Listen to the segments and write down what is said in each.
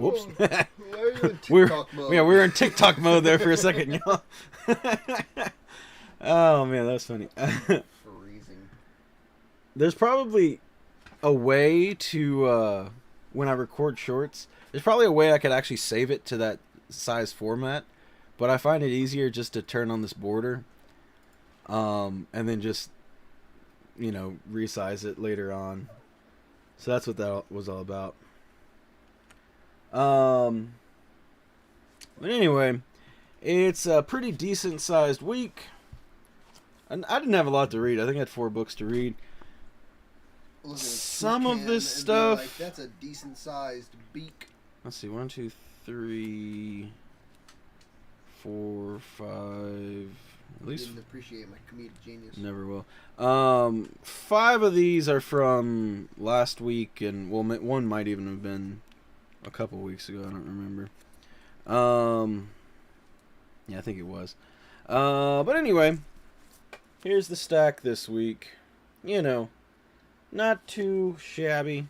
Whoops. Why are you in TikTok mode? Yeah, we were in TikTok mode there for a second, y'all. Oh man, that's funny. Freezing. There's probably a way to when I record shorts. There's probably a way I could actually save it to that size format, but I find it easier just to turn on this border, and then just resize it later on. So that's what that was all about. But anyway, it's a pretty decent sized week. And I didn't have a lot to read. I think I had 4 books to read. Some of this stuff. Like, that's a decent sized beak. Let's see. 1, 2, 3, 4, 5. At least. Didn't appreciate my comedic genius. Never will. 5 of these are from last week, and well, one might even have been a couple weeks ago. I don't remember. Yeah, I think it was. But anyway, here's the stack this week. Not too shabby.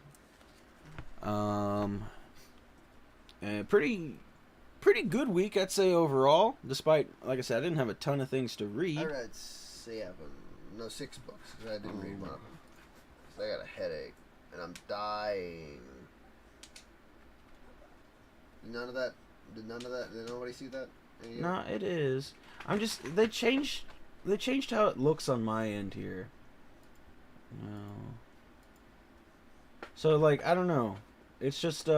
Pretty good week, I'd say, overall. Despite, like I said, I didn't have a ton of things to read. I read 6 books, because I didn't read one of them. So I got a headache, and I'm dying. Did nobody see that? No, it is. They changed how it looks on my end here. No. So, like, I don't know. It's just,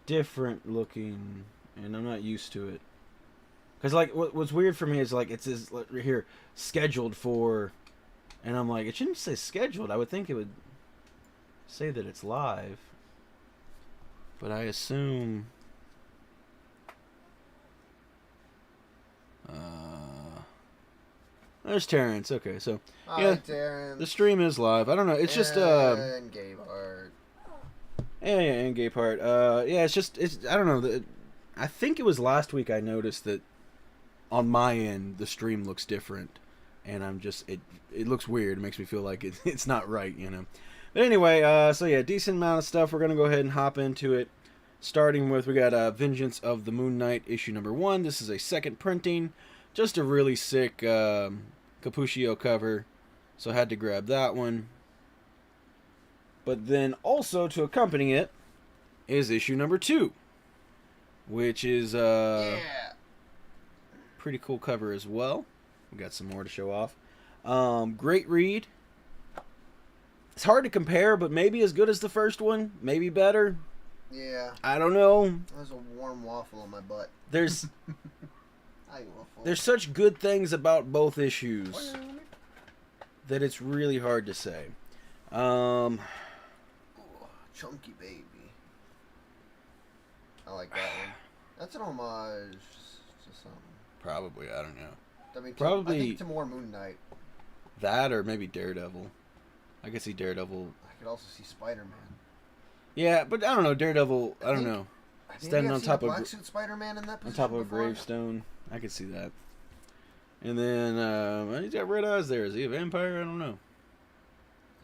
different looking, and I'm not used to it. Because, like, what's weird for me is, like, it says right here, scheduled for, and I'm like, it shouldn't say scheduled. I would think it would say that it's live. But I assume... there's Terrence. Okay, so Hi, Terrence. the stream is live. I don't know. It's just and Gayheart. Yeah, and Gayheart. Yeah, it's I don't know. I think it was last week I noticed that on my end the stream looks different, and I'm just it looks weird. It makes me feel like it's not right, But anyway, so yeah, decent amount of stuff. We're gonna go ahead and hop into it. Starting with, we got Vengeance of the Moon Knight, issue number 1. This is a second printing. Just a really sick Cappuccio cover. So I had to grab that one. But then also to accompany it is issue number 2. Which is pretty cool cover as well. We got some more to show off. Great read. It's hard to compare, but maybe as good as the first one. Maybe better. Yeah. I don't know. There's a warm waffle on my butt. There's Hi, waffle. there's such good things about both issues that it's really hard to say. Ooh, chunky baby. I like that one. That's an homage to something. Probably, I don't know. I mean, Probably I think to more Moon Knight. That or maybe Daredevil. I could see Daredevil. I could also see Spider-Man. Yeah, but I don't know, Daredevil, I don't know. Standing on top of Black Suit Spider-Man in that on position top of a before? gravestone. I could see that. And then he's got red eyes there. Is he a vampire? I don't know.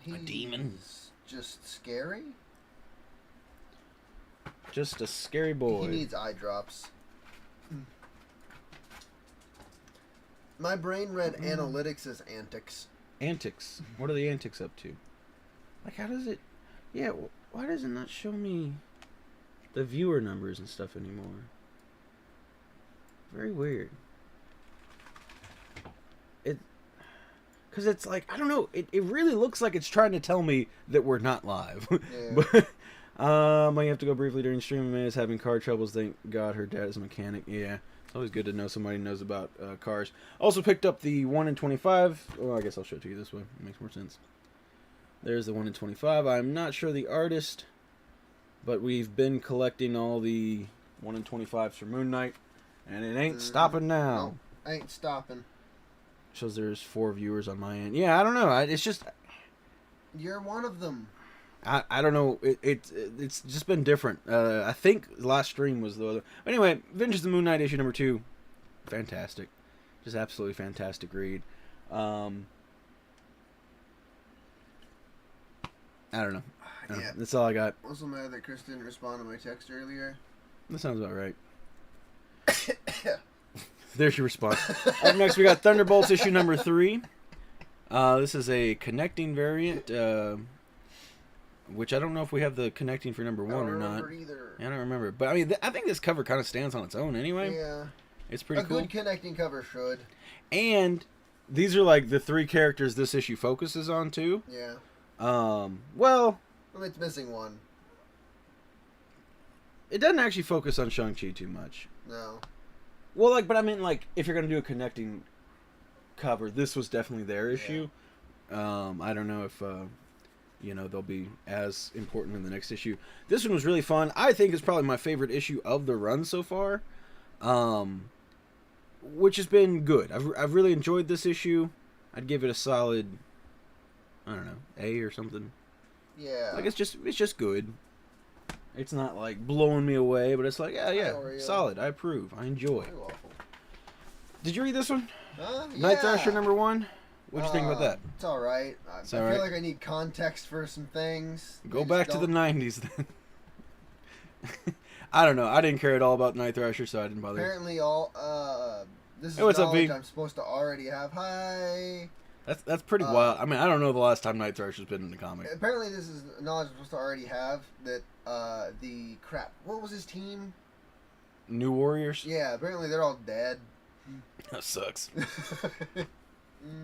He's A demon? Just scary? Just a scary boy. He needs eye drops. My brain read analytics as antics. Antics. What are the antics up to? Like, how does it... Yeah, why does it not show me the viewer numbers and stuff anymore? Very weird. Because it's like, I don't know, it really looks like it's trying to tell me that we're not live. Yeah. But I have to go briefly during stream. May is having car troubles. Thank God her dad is a mechanic. Yeah, it's always good to know somebody knows about cars. Also picked up the 1 in 25. Well, I guess I'll show it to you this way. It makes more sense. There's the 1 in 25. I'm not sure the artist, but we've been collecting all the 1 in 25s for Moon Knight, and it ain't stopping now. No, ain't stopping. Shows there's 4 viewers on my end. Yeah, I don't know. It's just... You're one of them. I don't know. It's just been different. I think the last stream was the other. But anyway, Vengeance of the Moon Knight issue number 2. Fantastic. Just absolutely fantastic read. I don't know. Yeah. That's all I got. Also mad that Chris didn't respond to my text earlier. That sounds about right. There's your response. Up next, we got Thunderbolts issue number 3. This is a connecting variant, which I don't know if we have the connecting for number 1 or not. I don't remember either. I don't remember. But, I mean, I think this cover kind of stands on its own anyway. Yeah. It's pretty cool. A good connecting cover should. And these are, like, the 3 characters this issue focuses on, too. Yeah. Well... It's missing one. It doesn't actually focus on Shang-Chi too much. No. Well, like, but I mean, like, if you're going to do a connecting cover, this was definitely their issue. I don't know if, you know, they'll be as important in the next issue. This one was really fun. I think it's probably my favorite issue of the run so far, which has been good. I've really enjoyed this issue. I'd give it a solid, I don't know, A or something. Yeah. Like, it's just good. It's not, like, blowing me away, but it's like, yeah, solid. I approve. I enjoy. Did you read this one? Yeah. Night Thrasher number 1? What'd you think about that? It's alright. I feel like I need context for some things. Go back to the 90s, then. I don't know. I didn't care at all about Night Thrasher, so I didn't bother. Apparently this is what's up, knowledge V? I'm supposed to already have. Hi. That's pretty wild. I mean, I don't know the last time Night Thrasher's been in the comic. Apparently this is knowledge I'm supposed to already have, that what was his team? New Warriors? Yeah, apparently they're all dead. That sucks.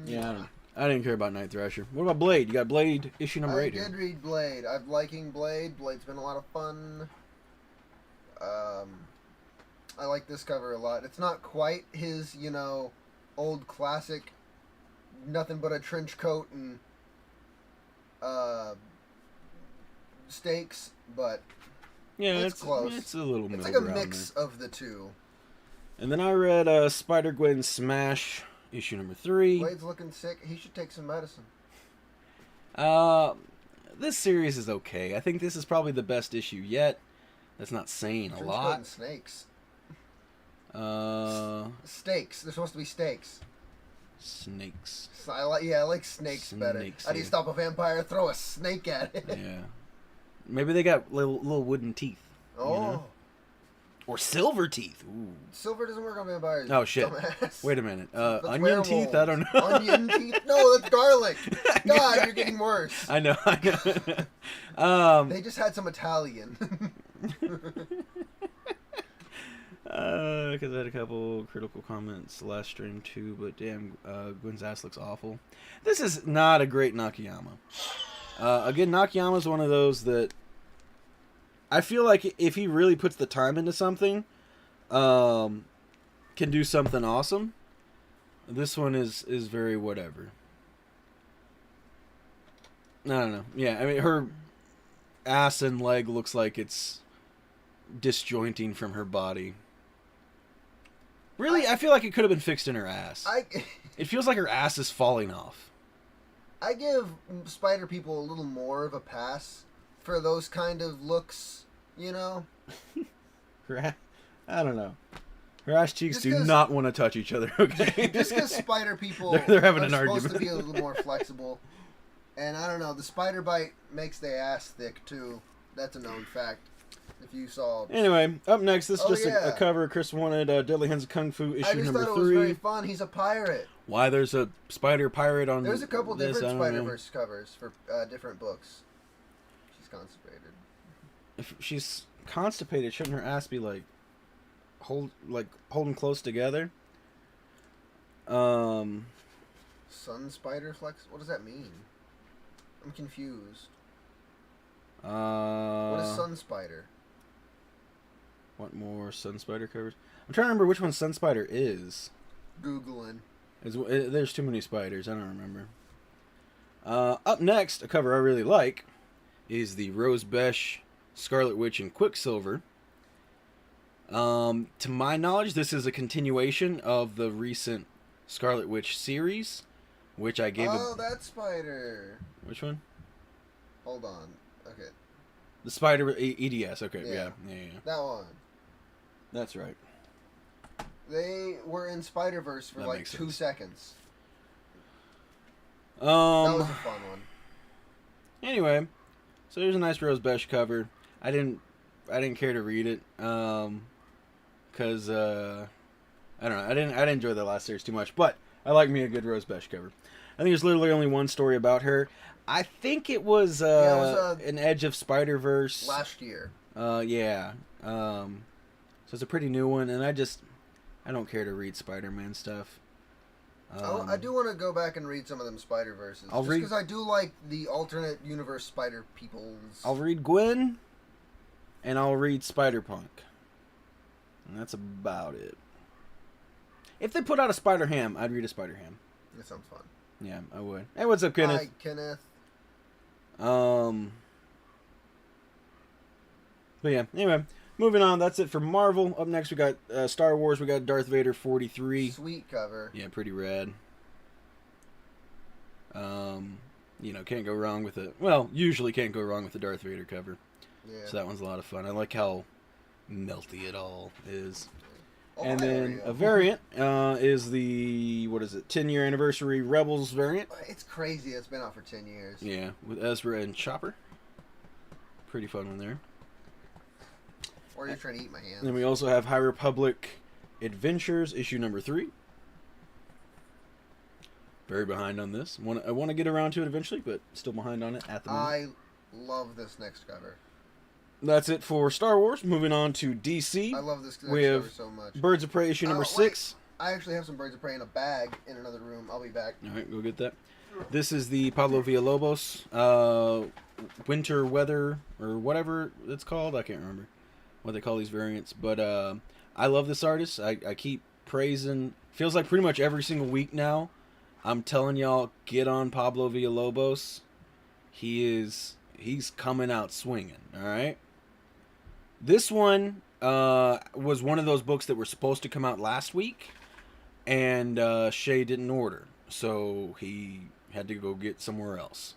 Yeah, I didn't care about Night Thrasher. What about Blade? You got Blade issue number 8 here. I did read Blade. I'm liking Blade. Blade's been a lot of fun. I like this cover a lot. It's not quite his, you know, old classic, nothing but a trench coat and stakes, but yeah, it's close. It's a little middle It's like a ground mix there. of the two. And then I read Spider-Gwen Smash issue number 3. Blade's looking sick. He should take some medicine. This series is okay. I think this is probably the best issue yet. That's not saying a lot. And snakes. Steaks. They're supposed to be steaks. Snakes. So I like snakes better. How do you stop a vampire? Throw a snake at it. Yeah. Maybe they got little wooden teeth. Oh. You know? Or silver teeth. Ooh. Silver doesn't work on vampires. Oh, shit. Dumbass. Wait a minute. That's Onion werewolves. teeth? I don't know. Onion teeth? No, that's garlic. God, you're getting worse. I know. They just had some Italian. Because I had a couple critical comments last stream too, but damn, Gwen's ass looks awful. This is not a great Nakayama. Again, Nakayama's one of those that I feel like if he really puts the time into something, can do something awesome. This one is very whatever. I don't know. Yeah, I mean, her ass and leg looks like it's disjointing from her body. Really, I feel like it could have been fixed in her ass. It feels like her ass is falling off. I give spider people a little more of a pass for those kind of looks, you know? I don't know. Her ass cheeks do not want to touch each other, okay? Just because spider people they're having an supposed argument. to be a little more flexible. And I don't know, the spider bite makes the ass thick, too. That's a known fact. If you saw... Anyway, up next, this is a cover Chris wanted, Deadly Hands of Kung Fu issue number 3. I just thought it was very fun. He's a pirate. Why there's a spider pirate on There's a couple this, different Spider-Verse covers for different books. She's constipated. If she's constipated, shouldn't her ass be holding close together? Sun spider flex? What does that mean? I'm confused. What is Sun Spider? Want more Sun Spider covers? I'm trying to remember which one Sun Spider is. Googling. There's too many spiders. I don't remember. Up next, a cover I really like is the Rose Besh, Scarlet Witch, and Quicksilver. To my knowledge, this is a continuation of the recent Scarlet Witch series, which I gave that spider. Which one? Hold on. Okay. The Spider EDS. Okay, yeah. That one. That's right. They were in Spider-Verse for like 2 seconds. That was a fun one. Anyway, So here's a nice Rose Besh cover. I didn't care to read it, cause I don't know. I didn't enjoy the last series too much, but I like me a good Rose Besh cover. I think there's literally only one story about her. I think it was, an Edge of Spider-Verse last year. Yeah. So it's a pretty new one, and I don't care to read Spider-Man stuff. I do want to go back and read some of them Spider-Verses. Just because I do like the alternate universe Spider peoples. I'll read Gwen, and I'll read Spider-Punk. And that's about it. If they put out a Spider-Ham, I'd read a Spider-Ham. That sounds fun. Yeah, I would. Hey, what's up, Kenneth? Hi, Kenneth. But yeah, anyway, moving on. That's it for Marvel. Up next, we got Star Wars. We got Darth Vader 43. Sweet cover. Yeah, pretty rad. Can't go wrong with it. Well, usually can't go wrong with the Darth Vader cover. Yeah. So that one's a lot of fun. I like how melty it all is. Oh, and then a variant is the 10-year anniversary Rebels variant. It's crazy. It's been out for 10 years. Yeah, with Ezra and Chopper. Pretty fun one there. Or you're trying to eat my hands. Then we also have High Republic Adventures issue number 3. Very behind on this. I want to get around to it eventually, but still behind on it at the moment. I love this next cover. That's it for Star Wars. Moving on to DC. I love this next cover so much. Birds of Prey issue number 6. I actually have some Birds of Prey in a bag in another room. I'll be back. All right, go get that. This is the Pablo Villalobos winter weather, or whatever it's called. I can't remember what they call these variants. But I love this artist. I keep praising. Feels like pretty much every single week now, I'm telling y'all, get on Pablo Villalobos. He's coming out swinging. All right. This one was one of those books that were supposed to come out last week, and Shay didn't order, so he had to go get somewhere else.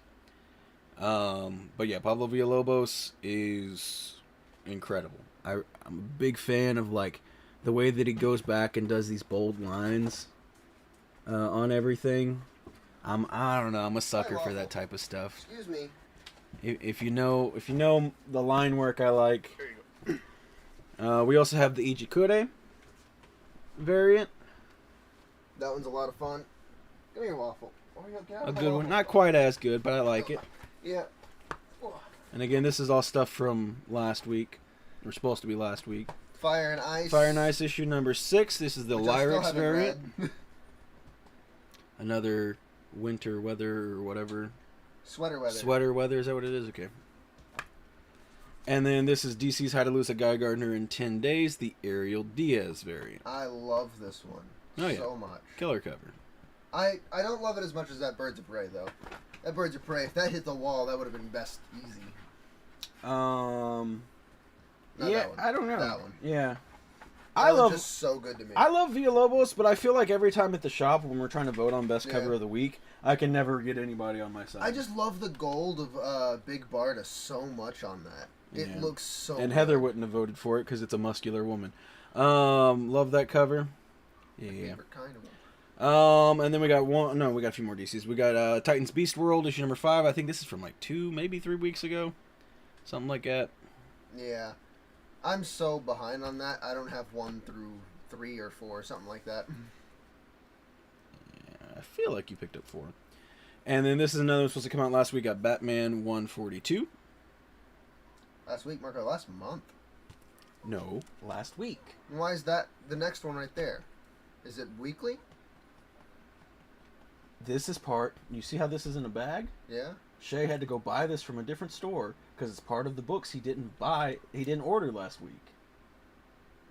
But yeah, Pablo Villalobos is incredible. I'm a big fan of like the way that he goes back and does these bold lines on everything. I don't know. I'm a sucker for that type of stuff. Excuse me. If you know the line work I like. There you go. We also have the Ichikure variant. That one's a lot of fun. Give me your waffle. A good one. Not quite as good, but I like it. Yeah. And again, this is all stuff from last week. Or supposed to be last week. Fire and Ice. Fire and Ice issue number 6. This is the Lyrics variant. Another winter weather or whatever. Sweater weather. Sweater weather, is that what it is? Okay. And then this is DC's How to Lose a Guy Gardner in 10 Days, the Ariel Diaz variant. I love this one so much. Killer cover. I don't love it as much as that Birds of Prey, though. That Birds of Prey, if that hit the wall, that would have been best easy. Yeah, I don't know. That one. Yeah. That was just so good to me. I love Villalobos, but I feel like every time at the shop when we're trying to vote on best cover of the week, I can never get anybody on my side. I just love the gold of Big Barda so much on that. It looks so And good. Heather wouldn't have voted for it because it's a muscular woman. Love that cover. My favorite kind of one. And then we got we got a few more DCs. We got Titans Beast World issue number 5. I think this is from like 2, maybe 3 weeks ago. Something like that. Yeah. I'm so behind on that. I don't have 1 through 3 or 4, something like that. Yeah, I feel like you picked up 4. And then this is another one supposed to come out last week. Got Batman 142. Last week, Marco? Last month? No, last week. Why is that the next one right there? Is it weekly? This is part... You see how this is in a bag? Yeah. Shay had to go buy this from a different store because it's part of the books he didn't order last week.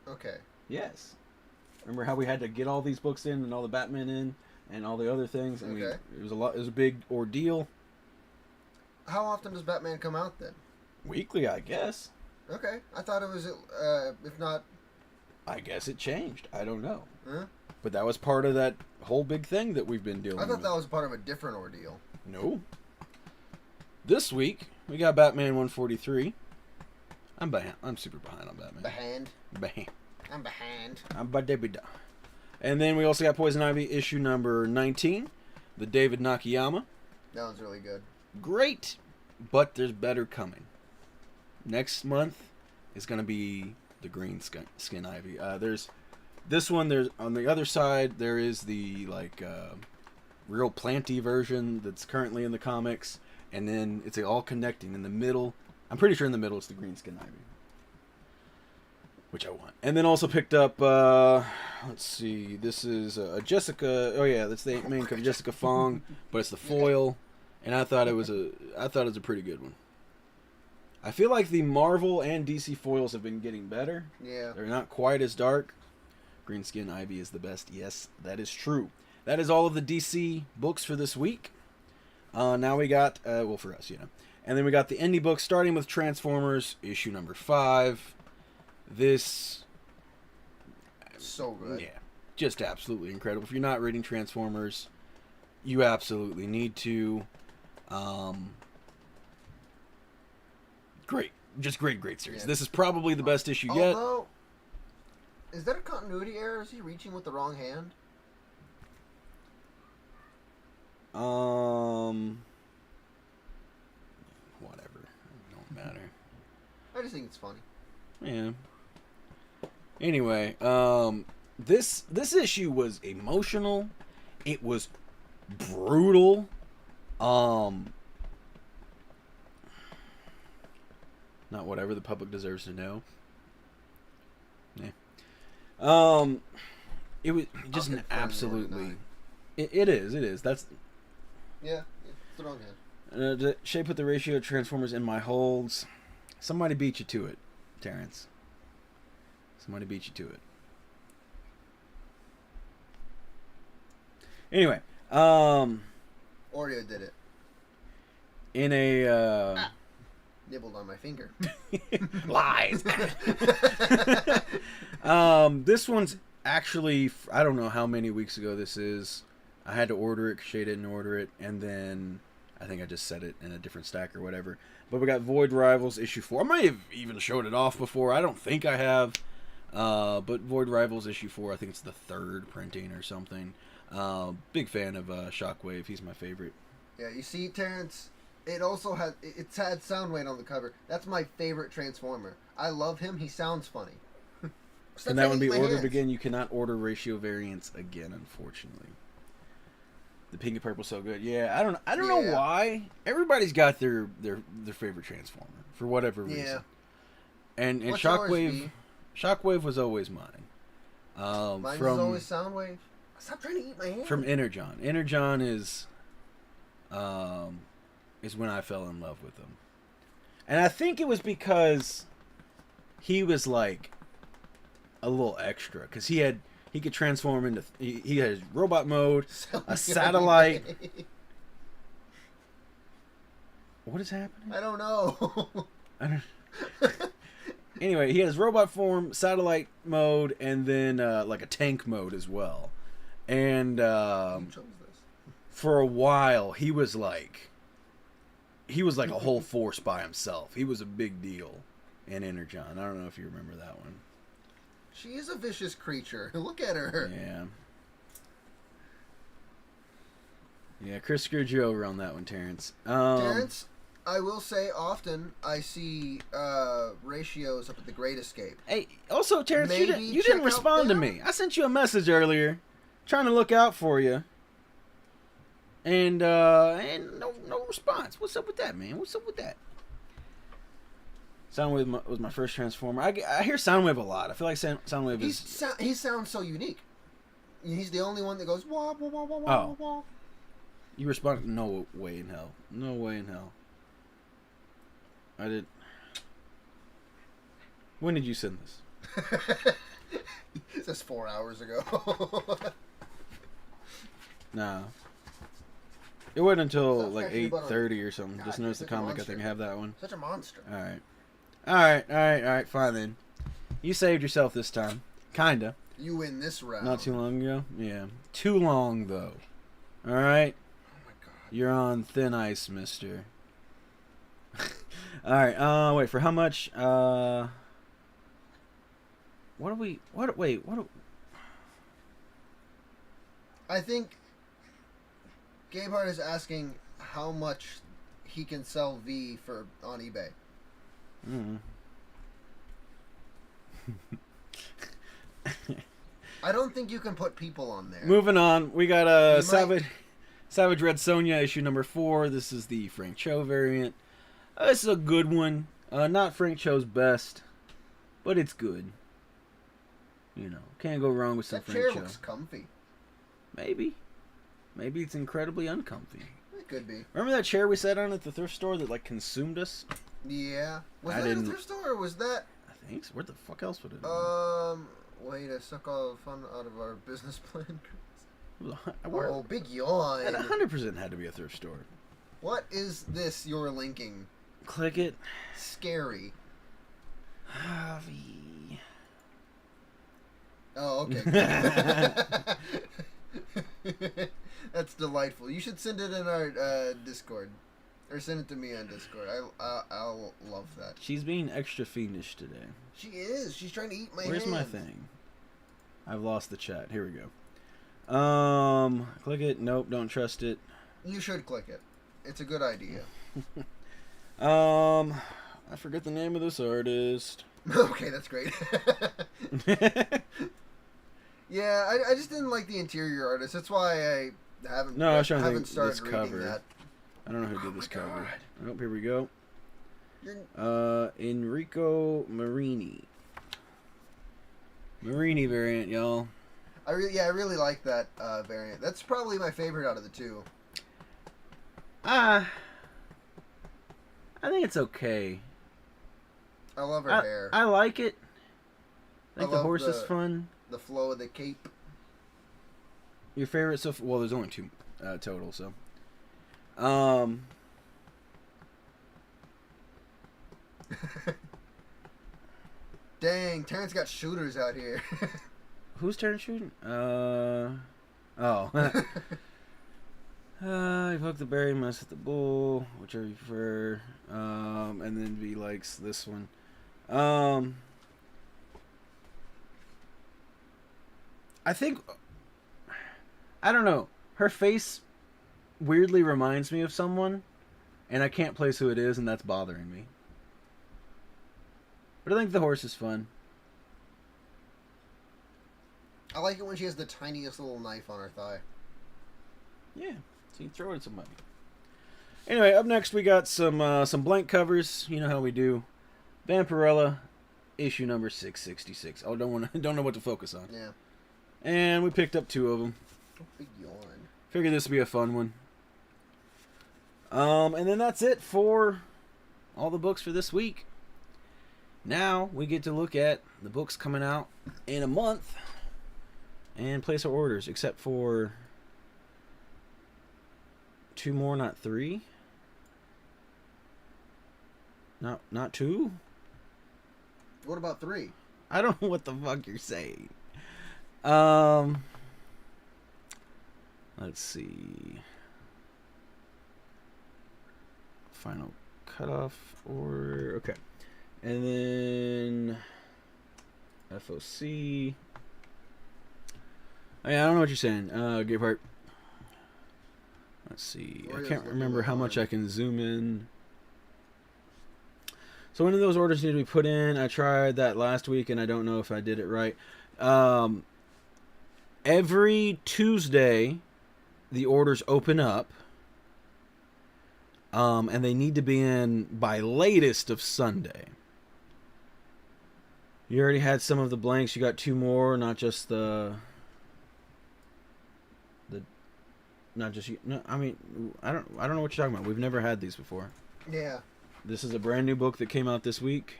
Okay. Yes. Remember how we had to get all these books in and all the Batman in and all the other things? And okay. It was a big ordeal. How often does Batman come out then? Weekly, I guess. Okay. I thought it was, if not... I guess it changed. I don't know. Huh? But that was part of that whole big thing that we've been dealing with. I thought that was part of a different ordeal. No. This week, we got Batman 143. I'm super behind on Batman. I'm behind. I'm by Debbie. And then we also got Poison Ivy issue number 19. The David Nakayama. That one's really good. Great. but there's better coming. Next month is going to be the green skin Ivy. There's this one. There's on the other side. There is the real planty version that's currently in the comics, and then it's all connecting in the middle. I'm pretty sure in the middle it's the green skin Ivy, which I want. And then also picked up. Let's see. This is a Jessica. Oh yeah, that's the main cover, Jessica Fong, but it's the foil, and I thought it was a pretty good one. I feel like the Marvel and DC foils have been getting better. Yeah. They're not quite as dark. Green Skin Ivy is the best. Yes, that is true. That is all of the DC books for this week. Now we got, well, for us, And then we got the indie books, starting with Transformers, issue number 5. This... So good. Yeah, just absolutely incredible. If you're not reading Transformers, you absolutely need to. Great. Just great series. Yeah. This is probably the best issue yet. Although, is that a continuity error? Is he reaching with the wrong hand? Whatever. It don't matter. I just think it's funny. Yeah. Anyway, this issue was emotional. It was brutal. Not whatever the public deserves to know. Yeah. It was just an absolutely. It is. That's. Yeah, it's the wrong hand. The shape with the ratio of Transformers in my holds. Somebody beat you to it, Terrence. Somebody beat you to it. Anyway, Oreo did it. In a nibbled on my finger. Lies. This one's actually, I don't know how many weeks ago this is. I had to order it because Shay didn't order it, and then I think I just set it in a different stack or whatever. But we got Void Rivals issue 4. I might have even showed it off before. I don't think I have. But Void Rivals issue 4, I think it's the 3rd printing or something. Big fan of Shockwave. He's my favorite. Yeah, you see, Terrence, it also had Soundwave on the cover. That's my favorite Transformer. I love him. He sounds funny. Can that one be ordered again? You cannot order ratio variants again, unfortunately. The pink and purple so good. Yeah, I don't know why. Everybody's got their favorite Transformer for whatever reason. Yeah. And Shockwave was always mine. Mine was always Soundwave. Stop trying to eat my hand. From Energon. Energon is when I fell in love with him. And I think it was because he was like a little extra, because he could transform into he had his robot mode, a satellite. What is happening? I don't know. Anyway, he has robot form, satellite mode, and then like a tank mode as well. And for a while, he was like a whole force by himself. He was a big deal in Energon. I don't know if you remember that one. She is a vicious creature. Look at her. Yeah. Yeah, Chris screwed you over on that one, Terrence. Terrence, I will say often I see ratios up at the Great Escape. Hey, also, Terrence, you didn't respond to me. I sent you a message earlier, trying to look out for you, and no response. What's up with that, man? What's up with that? Soundwave was my first Transformer. I hear Soundwave a lot. I feel like Soundwave is... He sounds so unique. He's the only one that goes, wah, wah, wah, wah, wah, wah. You responded, no way in hell. No way in hell. I did... When did you send this? That's 4 hours ago. Nah. It wasn't until like 8:30 or something. God, just noticed the comic. I think I have that one. Such a monster. All right. Fine then. You saved yourself this time. Kinda. You win this round. Not too long ago. Yeah. Too long though. All right. Oh my God. You're on thin ice, mister. All right. Wait. For how much? What are we? What? Wait. What? I think Gabehart is asking how much he can sell V for on eBay. Mm. I don't think you can put people on there. Moving on, we got Savage Red Sonja issue number 4. This is the Frank Cho variant. This is a good one. Not Frank Cho's best, but it's good. You know, can't go wrong with some That Frank chair Cho. looks comfy. Maybe it's incredibly uncomfy. It could be. Remember that chair we sat on at the thrift store that like consumed us? Yeah. Was that a thrift store or was that? I think so. Where the fuck else would it? Way to suck all the fun out of our business plan. Oh, big yawn. It 100% had to be a thrift store. What is this you're linking? Click it. Scary. Javi. Oh, okay. That's delightful. You should send it in our Discord. Or send it to me on Discord. I'll love that. She's being extra fiendish today. She is. She's trying to eat my Where's hands. my thing? I've lost the chat. Here we go. Click it. Nope, don't trust it. You should click it. It's a good idea. I forget the name of this artist. Okay, that's great. Yeah, I just didn't like the interior artist. That's why I haven't. No, I was trying to haven't think started this reading cover. that. I don't know who did this cover. God. Oh, here we go. You're... Enrico Marini. Marini variant, y'all. I really like that variant. That's probably my favorite out of the two. I think it's okay. I love her hair. I like it. I think the love horse is fun. The flow of the cape. Your favorite so well, there's only 2 total, so. Dang, Terrence got shooters out here. Who's turn shooting? Oh. Evoke the berry, mess with the bull, whichever you prefer. And then V likes this one. I think, I don't know. Her face weirdly reminds me of someone, and I can't place who it is, and that's bothering me. But I think the horse is fun. I like it when she has the tiniest little knife on her thigh. Yeah, so you throw it at somebody. Anyway, up next we got some blank covers. You know how we do. Vampirella, issue number 666. Oh, don't know what to focus on. Yeah. And we picked up 2 of them. Big yawn. Figured this would be a fun one. And then that's it for all the books for this week. Now we get to look at the books coming out in a month and place our orders, except for 2 more, not 3. Not 2. What about 3? I don't know what the fuck you're saying. Let's see. Final cutoff order. Okay. And then FOC. Oh, yeah, I don't know what you're saying. Gaypart. Let's see. I can't remember how much I can zoom in. So when do those orders need to be put in? I tried that last week, and I don't know if I did it right. Every Tuesday, the orders open up. And they need to be in by latest of Sunday. You already had some of the blanks. You got 2 more, not just not just you. No, I mean, I don't know what you're talking about. We've never had these before. Yeah. This is a brand new book that came out this week,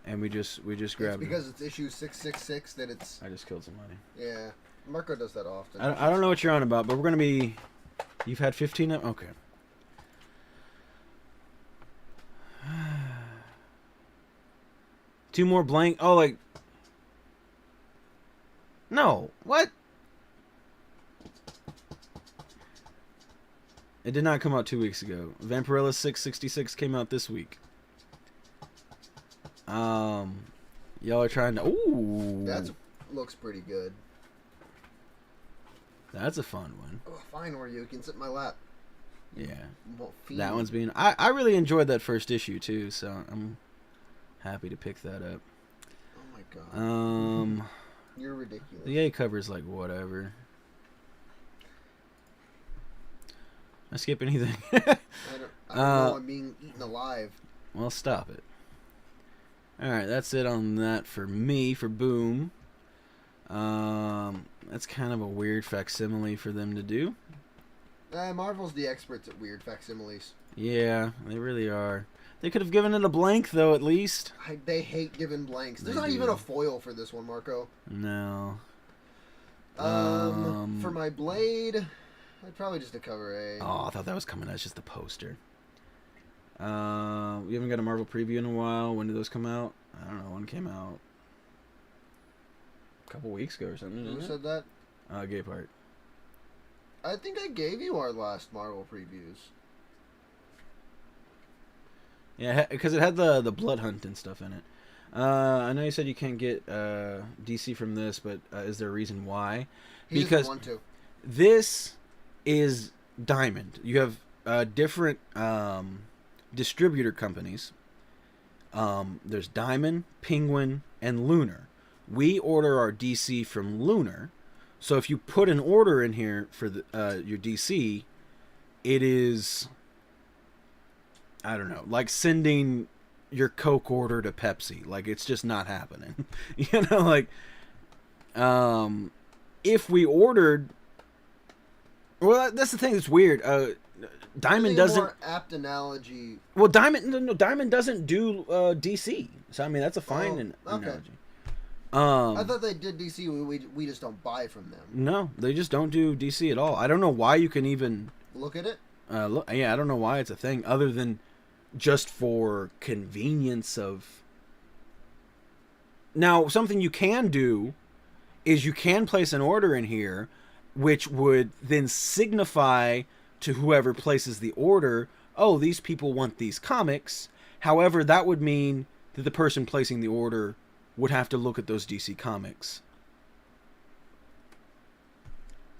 and we just grabbed it. Because it's issue 666 that it's... I just killed somebody. Yeah. Marco does that often. I don't know what you're on about, but we're going to be... You've had 15 of... Okay. Two more blank... Oh, like... No. What? It did not come out 2 weeks ago. Vampirella 666 came out this week. Y'all are trying to... Ooh. That looks pretty good. That's a fun one. Oh, fine, where you can sit in my lap. Yeah. Fiend. That one's being... I really enjoyed that first issue, too, so I'm happy to pick that up. Oh, my God. Um... You're ridiculous. The A cover's like, whatever. I skip anything? I don't know I'm being eaten alive. Well, stop it. Alright, that's it on that for me, for Boom. That's kind of a weird facsimile for them to do. Marvel's the experts at weird facsimiles. Yeah, they really are. They could have given it a blank, though, at least. They hate giving blanks. There's They not do. even a foil for this one, Marco. No. For my Blade, I'd probably just a cover A. Oh, I thought that was coming as just the poster. We haven't got a Marvel preview in a while. When did those come out? I don't know. One came out a couple weeks ago or something. Who said that? Gay part. I think I gave you our last Marvel previews. Yeah, because it had the blood hunt and stuff in it. I know you said you can't get DC from this, but is there a reason why? He Because doesn't want to. this is Diamond. You have different distributor companies. There's Diamond, Penguin, and Lunar. We order our DC from Lunar. So if you put an order in here for your DC, it is, I don't know, like sending your Coke order to Pepsi. Like, it's just not happening. You know, like, if we ordered, well, that's the thing that's weird. Diamond doesn't. A more apt analogy. Well, Diamond doesn't do DC. So I mean, that's a fine analogy. I thought they did DC. We just don't buy from them. No, they just don't do DC at all. I don't know why you can even look at it. Yeah, I don't know why it's a thing other than just for convenience of. Now, something you can do is you can place an order in here, which would then signify to whoever places the order, oh, these people want these comics. However, that would mean that the person placing the order would have to look at those DC comics.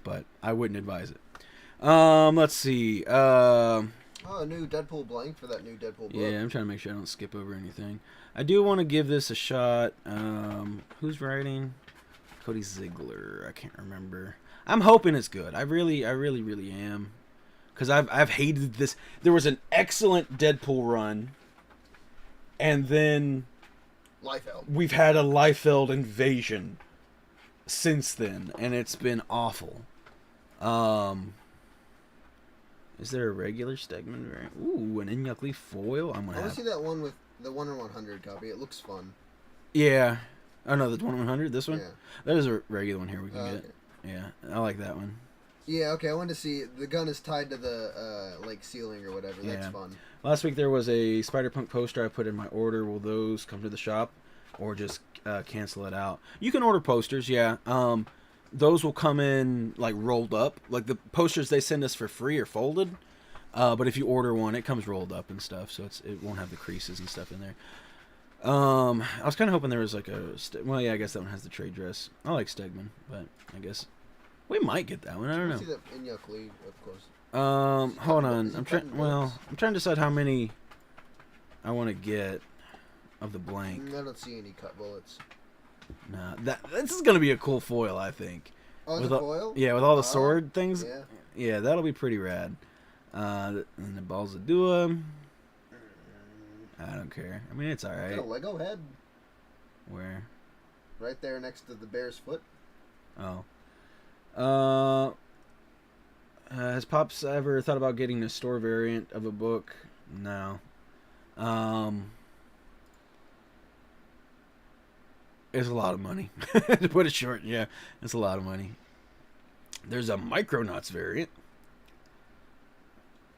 But I wouldn't advise it. Let's see. A new Deadpool blank for that new Deadpool book. Yeah, I'm trying to make sure I don't skip over anything. I do want to give this a shot. Who's writing? Cody Ziegler. I can't remember. I'm hoping it's good. I really am. Because I've hated this. There was an excellent Deadpool run. And then Liefeld. We've had a Liefeld invasion since then, and it's been awful. Is there a regular Stegman variant? Ooh, an Inyuk Leaf foil. I'm gonna I want have. to see that one with the 1 in 100 copy. It looks fun. Yeah. Oh no, the 1 in 100. This one. Yeah. There's a regular one here we can get. Okay. Yeah, I like that one. Yeah. Okay. I wanted to see the gun is tied to the like ceiling or whatever. That's fun. Last week there was a Spider-Punk poster I put in my order. Will those come to the shop, or just cancel it out? You can order posters. Yeah. Those will come in like rolled up. Like the posters they send us for free are folded. But if you order one, it comes rolled up and stuff, so it won't have the creases and stuff in there. I was kind of hoping there was like well, yeah, I guess that one has the trade dress. I like Stegman, but I guess we might get that one. I don't know. See that Inyuk Leaf, of course. Hold on. I'm trying to decide how many I want to get of the blank. I don't see any cut bullets. Nah, this is gonna be a cool foil, I think. Oh, it's with a foil? Yeah, with all the sword things. Yeah. Yeah, that'll be pretty rad. And the balls of Dua. I don't care. I mean, it's all right. Got a Lego head. Where? Right there next to the bear's foot. Oh. Has Pops ever thought about getting a store variant of a book? No. It's a lot of money. To put it short, yeah. It's a lot of money. There's a Micronauts variant.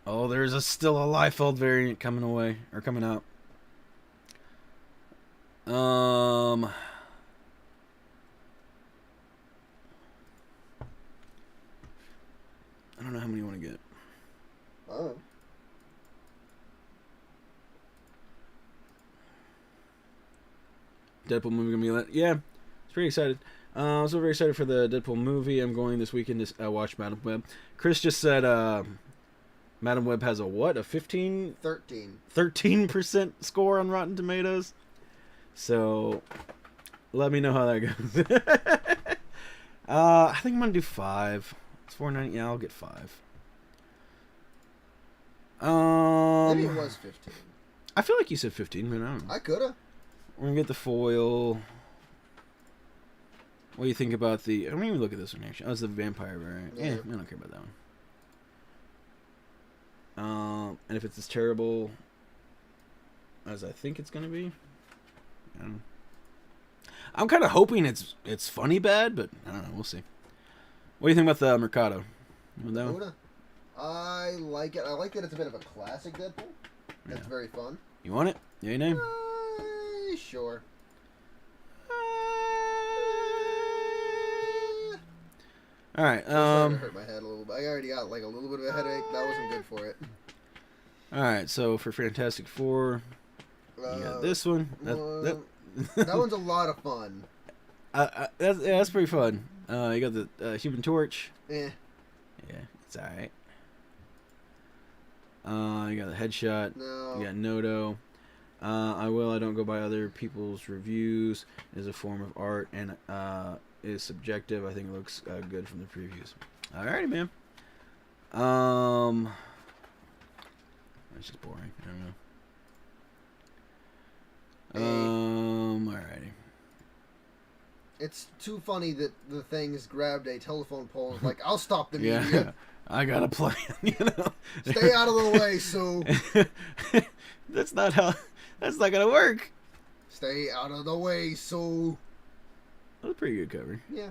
Oh, there's still a Liefeld variant coming out. I don't know how many you want to get. Oh. Deadpool movie gonna be lit. Yeah, I was pretty excited. I'm so very excited for the Deadpool movie. I'm going this weekend to watch Battle Web. Chris just said Madam Web has a what? A 13% score on Rotten Tomatoes. So, let me know how that goes. I think I'm gonna do 5. It's $4.90. Yeah, I'll get 5. Maybe it was 15. I feel like you said 15, but I don't know. I coulda. We're gonna get the foil. What do you think about the? I don't even look at this one actually. Oh, it's the vampire variant. Yeah, I don't care about that one. And if it's as terrible as I think it's gonna be, I'm kind of hoping it's funny bad, but I don't know. We'll see. What do you think about the Mercado? That one? I like it. I like that it's a bit of a classic Deadpool. That's very fun. You want it? Yeah, your name? Sure. All right. Hurt my head a little bit. I already got like a little bit of a headache. That wasn't good for it. All right. So for Fantastic Four, you got this one. That one's a lot of fun. That's pretty fun. You got the Human Torch. Yeah, it's all right. You got the Headshot. No. You got Noto. I don't go by other people's reviews. It is a form of art and is subjective. I think it looks good from the previews. Alrighty, man. That's just boring. I don't know. Alrighty. It's too funny that the thing's grabbed a telephone pole and is like, I'll stop the media. I got a plan, Stay out of the way, Sue. That's not gonna work. Stay out of the way, Sue. That's a pretty good cover. Yeah.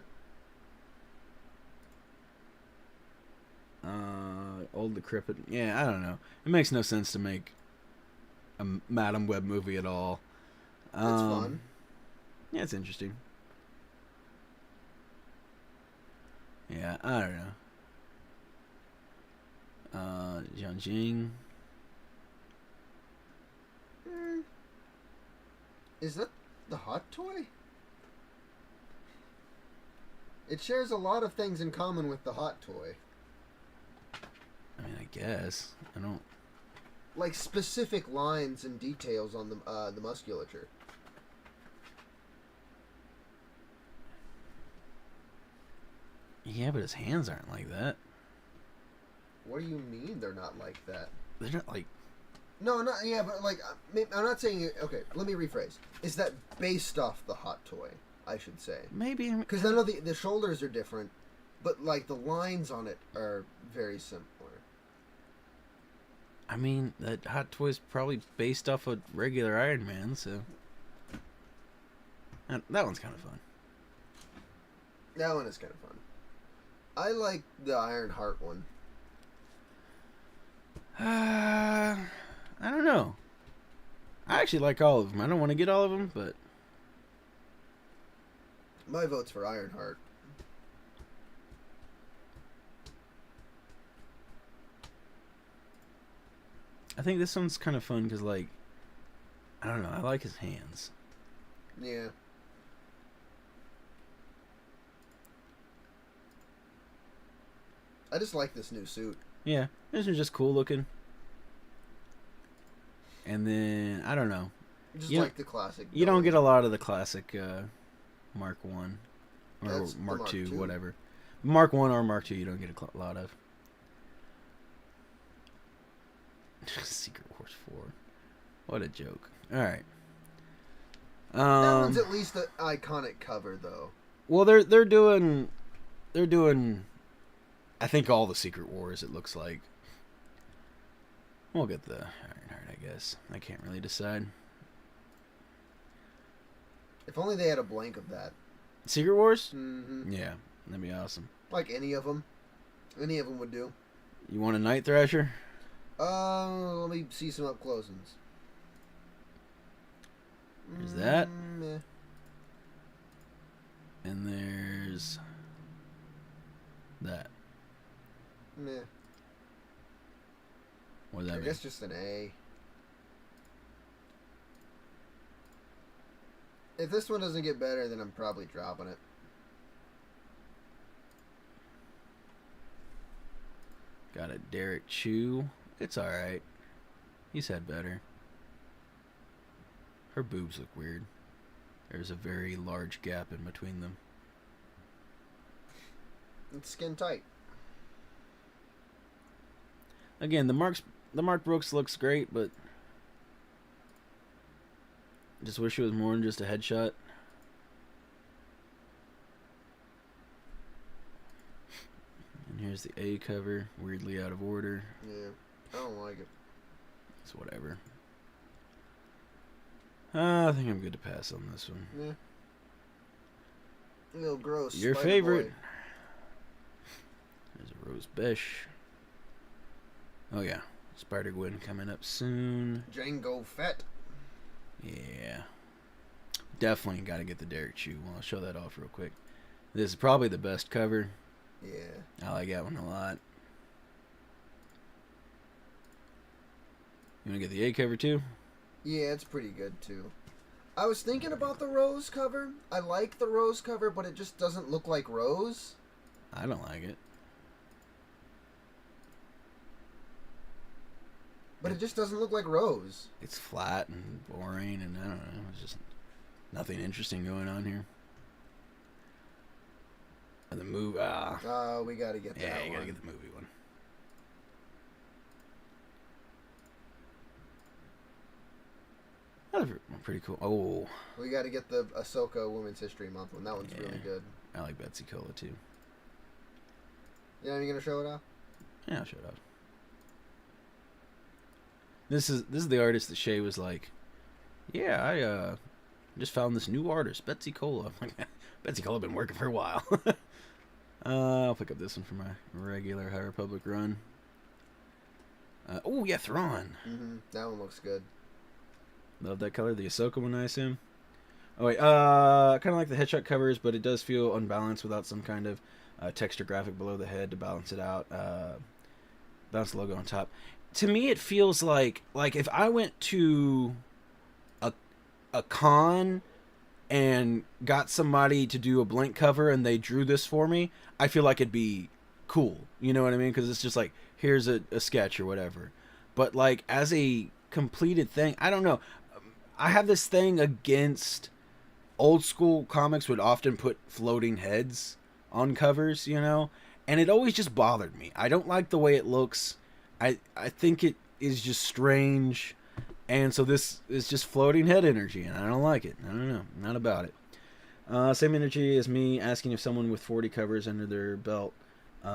Old Decrepit. Yeah, I don't know. It makes no sense to make a Madam Web movie at all. It's fun. Yeah, it's interesting. Yeah, I don't know. Jiang Jing. Is that the Hot Toy? It shares a lot of things in common with the Hot Toy. I mean, I guess. I don't... Like specific lines and details on the musculature. Yeah, but his hands aren't like that. What do you mean they're not like that? They're not like... No, not yeah, but like I'm not saying it. Okay, let me rephrase. Is that based off the Hot Toy? I should say. Maybe. Because I know the shoulders are different, but like the lines on it are very similar. I mean, that Hot Toy's probably based off a regular Iron Man, so that one's kind of fun. That one is kind of fun. I like the Iron Heart one. I don't know. I actually like all of them. I don't want to get all of them, but my vote's for Ironheart. I think this one's kind of fun because, like, I don't know. I like his hands. Yeah. I just like this new suit. Yeah, this one's just cool looking. And then, I don't know. Just like the classic. You don't get a lot of the classic Mark 1 or That's Mark 2, 2, whatever. Mark 1 or Mark 2 you don't get a lot of. Secret Wars 4. What a joke. Alright. That one's at least an iconic cover, though. Well, they're doing I think all the Secret Wars, it looks like. We'll get the Ironheart, I guess. I can't really decide. If only they had a blank of that. Secret Wars? Mm-hmm. Yeah, that'd be awesome. Like any of them. Any of them would do. You want a Night Thrasher? Let me see some up closings. There's that. Yeah. And there's that. Meh. What does that mean? I guess just an A. If this one doesn't get better, then I'm probably dropping it. Got a Derek Chew It's alright. He's had better. Her boobs look weird. There's a very large gap in between them. It's skin tight. Again, the Mark Brooks looks great, but I just wish it was more than just a headshot. And here's the A cover, weirdly out of order. Yeah, I don't like it. It's whatever. I think I'm good to pass on this one. Yeah. A little gross. Your Spider favorite. Boy. There's a Rose Besh. Oh yeah, Spider Gwen coming up soon. Django Fett. Yeah. Definitely got to get the Derek Chew. Well, I'll show that off real quick. This is probably the best cover. Yeah. I like that one a lot. You want to get the A cover too? Yeah, it's pretty good too. I was thinking about the Rose cover. I like the Rose cover, but it just doesn't look like Rose. I don't like it. But it just doesn't look like Rose. It's flat and boring, and I don't know. It's just nothing interesting going on here. And the movie. We gotta get that one. Yeah, you gotta get the movie one. That's pretty cool. Oh. We gotta get the Ahsoka Women's History Month one. That one's really good. I like Betsy Cola too. Yeah, you gonna show it off? Yeah, I'll show it off. This is the artist that Shay was like, yeah, I just found this new artist, Betsy Cola. I'm like, Betsy Cola been working for a while. I'll pick up this one for my regular High Republic run. Oh yeah, Thrawn. Mm-hmm. That one looks good. Love that color. The Ahsoka one, I assume. Oh wait, kind of like the headshot covers, but it does feel unbalanced without some kind of texture graphic below the head to balance it out. Balance the logo on top. To me, it feels like if I went to a con and got somebody to do a blank cover and they drew this for me, I feel like it'd be cool. You know what I mean? Because it's just like, here's a sketch or whatever. But like as a completed thing, I don't know. I have this thing against old school comics would often put floating heads on covers, you know? And it always just bothered me. I don't like the way it looks. I think it is just strange, and so this is just floating head energy, and I don't like it. I don't know, not about it. Same energy as me asking if someone with 40 covers under their belt, wait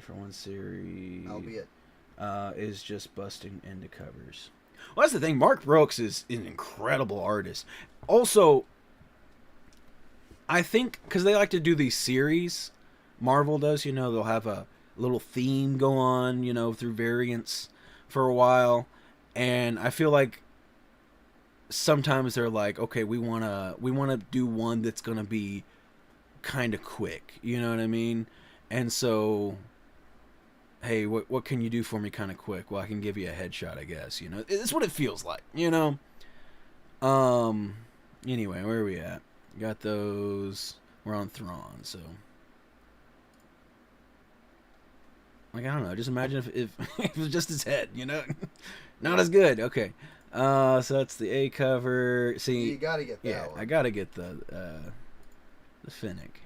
for one series, Albeit, is just busting into covers. Well, that's the thing. Mark Brooks is an incredible artist. Also, I think because they like to do these series, Marvel does. You know, they'll have a little theme go on, you know, through variants for a while, and I feel like sometimes they're like, okay, we wanna do one that's gonna be kind of quick, you know what I mean? And so, hey, what can you do for me kind of quick? Well, I can give you a headshot, I guess. You know, it's what it feels like, you know. Anyway, where are we at? Got those. We're on Thrawn, so. Like, I don't know. Just imagine if it was just his head, you know? Not as good. Okay. So that's the A cover. See, you gotta get that one. I gotta get the Finnick.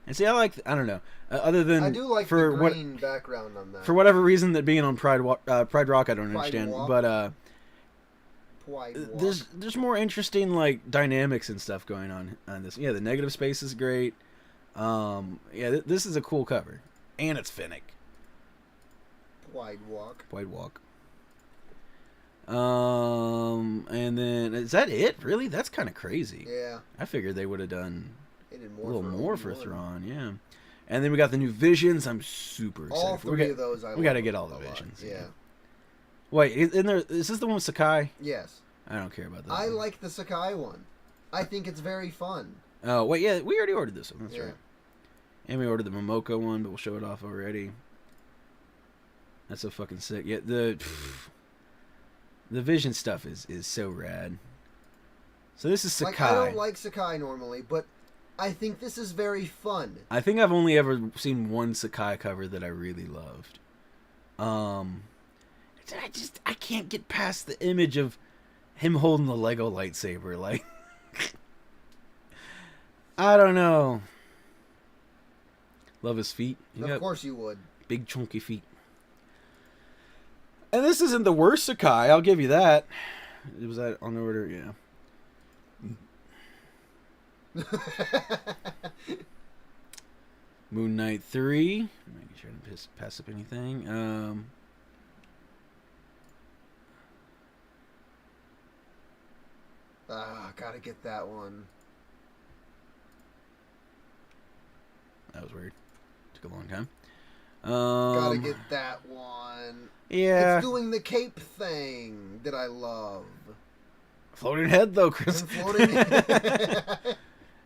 And see, I don't know. Other than I do like for the green background on that. For whatever reason, that being on Pride Rock, I don't understand. Walk. But Walk. there's more interesting like dynamics and stuff going on this. Yeah, the negative space is great. Yeah, this is a cool cover. And it's Finnick. Wide walk. And then is that it? Really? That's kind of crazy. Yeah. I figured they would have done a little more for Thrawn. Yeah. And then we got the new Visions. I'm super excited. All three of those. We got to get all the Visions. Yeah. Wait, is this the one with Sakai? Yes. I don't care about that. I like the Sakai one. I think it's very fun. Oh wait, yeah, we already ordered this one. That's Yeah. right. And we ordered the Momoko one, but we'll show it off already. That's so fucking sick. Yeah, the Vision stuff is so rad. So this is Sakai. Like, I don't like Sakai normally, but I think this is very fun. I think I've only ever seen one Sakai cover that I really loved. I can't get past the image of him holding the Lego lightsaber. Like, I don't know. Love his feet. Of course you would. Big chunky feet. And this isn't the worst Sakai, I'll give you that. Was that on order? Yeah. Moon Knight 3. Making sure I don't pass up anything. Gotta get that one. That was weird. Took a long time. Gotta get that one. Yeah. It's doing the cape thing that I love. Floating head though, Chris. Floating head.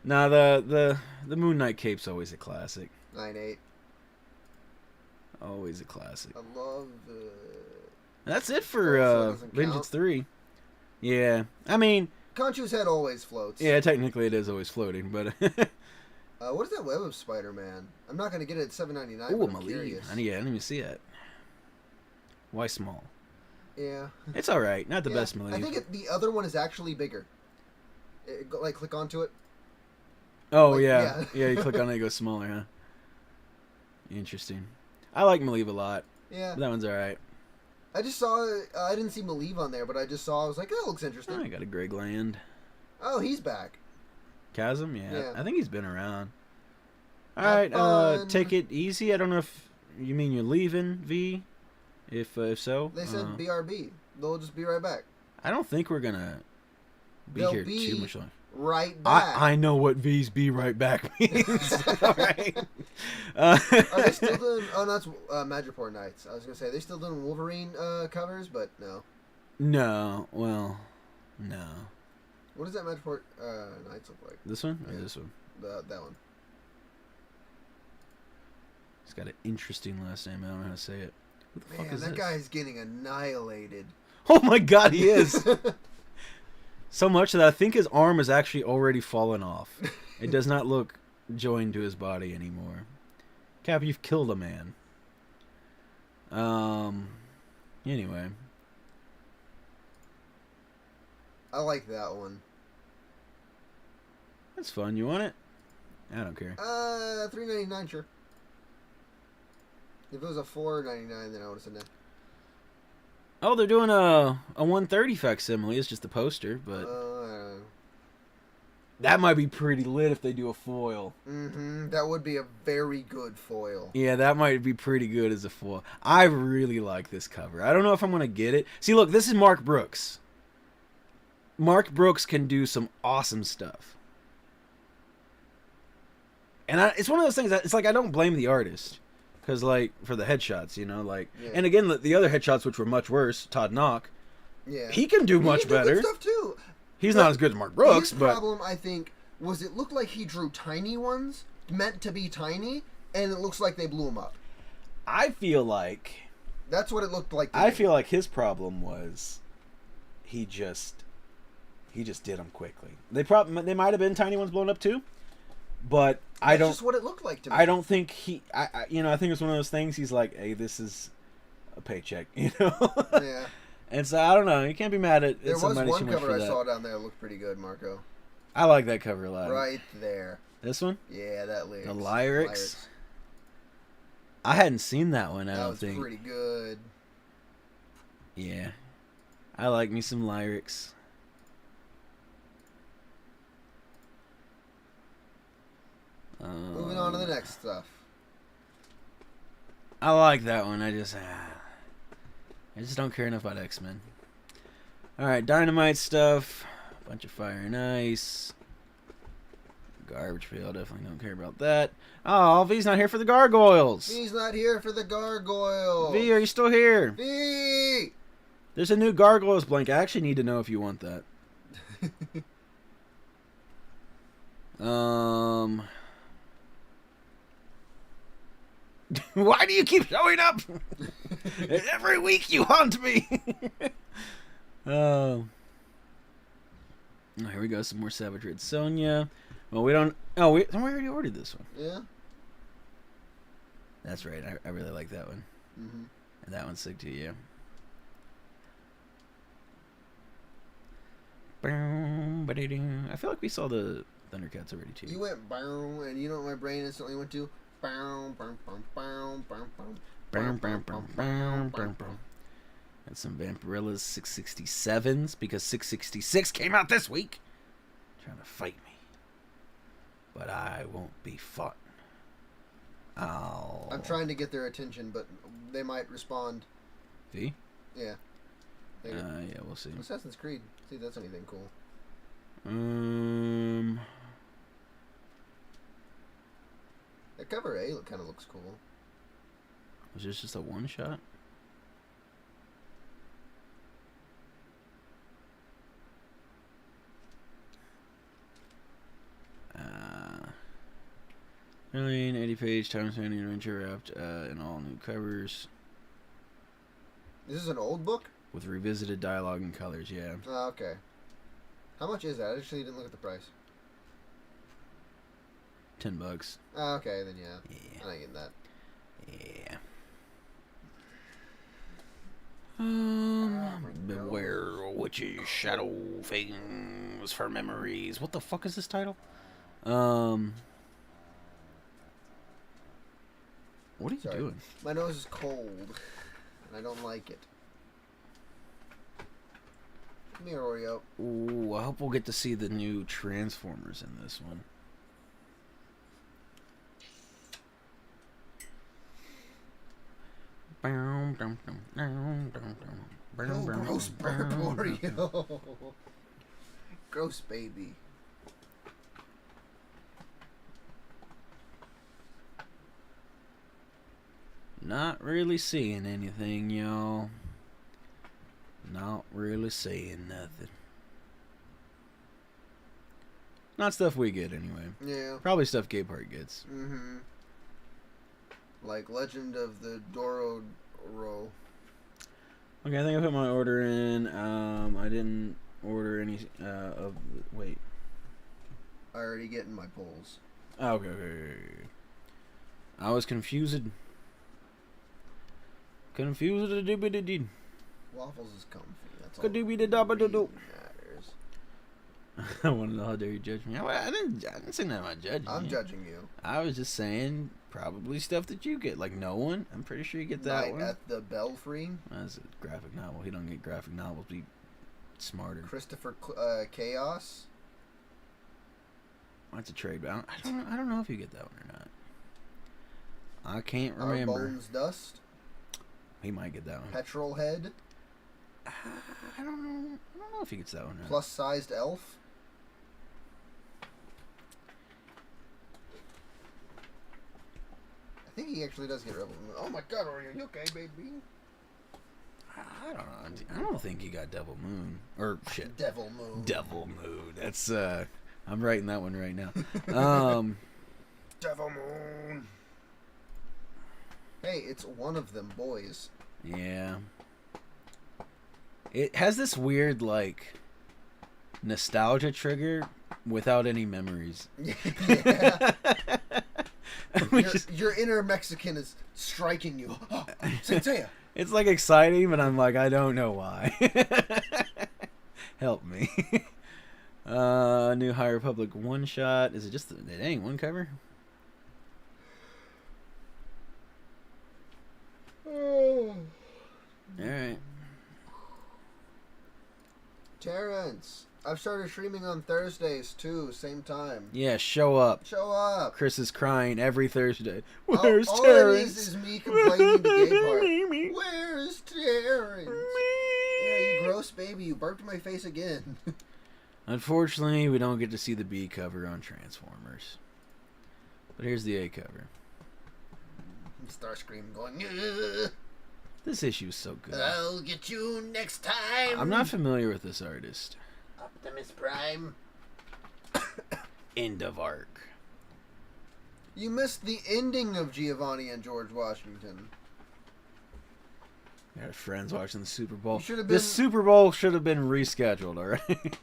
Nah, the Moon Knight cape's always a classic. 9/8. Always a classic. I love it. That's it for Vengeance 3. Yeah. I mean, Conchu's head always floats. yeah, technically it is always floating, but what is that Web of Spider-Man? I'm not gonna get it at $7.99. ooh, I'm curious. I didn't even see that. Why small? Yeah. It's all right. Not the best Malieve. I think the other one is actually bigger. Like, click onto it. Oh, like, yeah. Yeah, you click on it, it goes smaller, huh? Interesting. I like Malieve a lot. Yeah. That one's all right. I just saw, I didn't see Malieve on there, but I just saw, I was like, that looks interesting. Oh, I got a Greg Land. Oh, he's back. Chasm? Yeah. I think he's been around. All Have right, fun. take it easy. I don't know if you mean you're leaving, V. If so. They said BRB. They'll just be right back. I don't think we're going to They'll here be too much longer. Right back. I know what V's be right back means. All right. Are they still doing... Oh, no, that's Madripoor Knights. I was going to say, they're still doing Wolverine covers, but no. No. Well, no. What does that Madripoor Knights look like? This one? Or Yeah. this one? That one. It's got an interesting last name. I don't know how to say it. Who the fuck Man, is that this? guy's getting annihilated. Oh my god, he is! So much that I think his arm is actually already fallen off. It does not look joined to his body anymore. Cap, you've killed a man. Anyway. I like that one. That's fun. You want it? I don't care. $3.99, sure. If it was a $4.99, then I would have said no. Oh, they're doing a 130 facsimile. It's just a poster, but that might be pretty lit if they do a foil. Mm-hmm. That would be a very good foil. Yeah, that might be pretty good as a foil. I really like this cover. I don't know if I'm going to get it. See, look, this is Mark Brooks. Mark Brooks can do some awesome stuff. And it's one of those things that it's like I don't blame the artist. Because, like, for the headshots, you know, like... Yeah. And again, the other headshots, which were much worse, Todd Knock, yeah, he can do much better. Good stuff, too. He's not as good as Mark Brooks, His but... problem, I think, was it looked like he drew tiny ones, meant to be tiny, and it looks like they blew him up. I feel like... That's what it looked like to I me. feel like his problem was he just did them quickly. They might have been tiny ones blown up, too. But That's just what it looked like to me. I don't think I think it's one of those things. He's like, hey, this is a paycheck, you know. Yeah. And so I don't know. You can't be mad at There was somebody one too much cover for I that. saw down there that looked pretty good, Marco. I like that cover a lot. Right there. This one, Yeah, that lyrics. the lyrics. I hadn't seen that one. I That don't was think. pretty good. Yeah, I like me some lyrics. Moving on to the next stuff. I like that one. I just don't care enough about X-Men. All right, Dynamite stuff. Bunch of Fire and Ice. Garbage Pail. Definitely don't care about that. Oh, V's not here for the Gargoyles. V's not here for the gargoyle. V, are you still here? V! There's a new Gargoyles blank. I actually need to know if you want that. Why do you keep showing up? Every week you haunt me. Oh, here we go. Some more Savage Red Sonja. Well, we don't. Oh, we already ordered this one. Yeah. That's right. I really like that one. Mm-hmm. And that one's sick too, yeah. I feel like we saw the Thundercats already too. You went bow, and you know what my brain instantly went to? Bow, bow, bow, bow, bow, bow. And some Vampirillas 667s because 666 came out this week. Trying to fight me. But I won't be fought. I'm trying to get their attention, but they might respond. See? Yeah. Yeah, we'll see. Assassin's Creed. See if that's anything cool. That cover A kind of looks cool. Was this just a one shot? Really, 80 page time spanning adventure wrapped in all new covers. This is an old book? With revisited dialogue and colors, yeah. Oh, okay. How much is that? I actually didn't look at the price. $10. Oh, okay, then yeah. Yeah. I'm not getting that. Yeah. Beware witches, shadow things for memories. What the fuck is this title? What are you doing? My nose is cold, and I don't like it. Come here, Oreo. Ooh, I hope we'll get to see the new Transformers in this one. Oh, gross burp, Oreo. Gross baby. Not really seeing anything, y'all. Not really seeing nothing. Not stuff we get, anyway. Yeah. Probably stuff Gay Part gets. Mm-hmm. Like Legend of the Dororo. Okay, I think I put my order in. I didn't order any of... Wait. I already getting my polls. Oh, okay. I was confused. Confused a doobie dee. Waffles is comfy. That's all. Kadoobie da da ba da do. Matters. I want to know how dare you judge me. I didn't say nothing about judging I'm you. judging you. I was just saying probably stuff that you get. Like no one. I'm pretty sure you get that Night one. at the Belfry. That's a graphic novel. He don't get graphic novels. Be smarter. Christopher Chaos. That's a trade. But I don't know if you get that one or not. I can't Our remember. Bones Dust. He might get that one. Petrol Head. I don't know if he gets that one or not. Plus sized elf. I think he actually does get Rebel Moon. Oh my god, are you okay, baby? I don't know. I don't think he got Devil Moon. Or shit. Devil Moon. Devil Moon. That's I'm writing that one right now. Devil Moon. Hey, it's one of them boys. Yeah. It has this weird like nostalgia trigger without any memories. Yeah. Your inner Mexican is striking you. Oh, Senseiya. It's like exciting, but I'm like, I don't know why. Help me. New High Republic one shot. Is it just it ain't one cover? Oh. Alright. Terrence, I've started streaming on Thursdays too, same time. Yeah, show up. Show up. Chris is crying every Thursday. All Where's it Terrence? is me complaining to Gay Part. Where's Terrence? Yeah, you gross baby, you burped my face again. Unfortunately, we don't get to see the B cover on Transformers. But here's the A cover. Starscream going, ugh. This issue is so good. I'll get you next time. I'm not familiar with this artist. Optimus Prime. End of arc. You missed the ending of Giovanni and George Washington. Got friends watching the Super Bowl. You should've This been- Super Bowl should have been rescheduled, alright?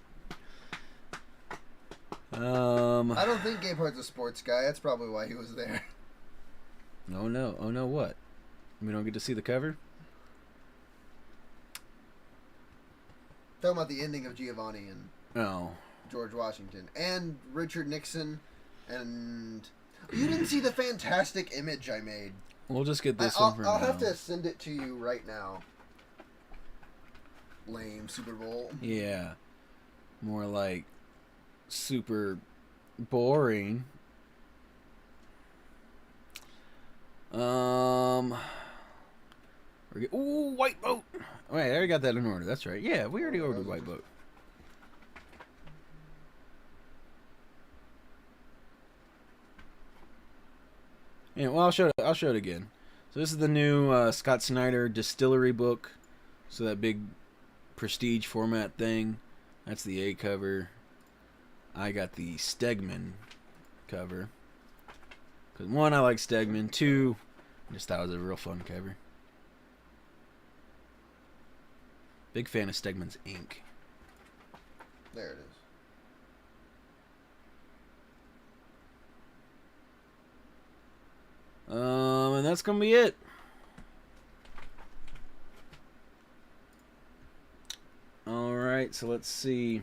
I don't think Gabehart's a sports guy. That's probably why he was there. Oh no! Oh no! What? We don't get to see the cover? Talking about the ending of Giovanni and Oh. George Washington and Richard Nixon, and you didn't see the fantastic image I made. We'll just get this one for now. I'll have to send it to you right now. Lame Super Bowl. Yeah. More like super boring. Ooh, White Boat. Wait, I already got that in order. That's right. Yeah, we already ordered White Boat. Yeah, well, I'll show it again. So this is the new Scott Snyder Distillery book. So that big prestige format thing. That's the A cover. I got the Stegman cover. Because one, I like Stegman. Two, I just thought it was a real fun cover. Big fan of Stegman's ink. There it is. And that's gonna be it. Alright, so let's see.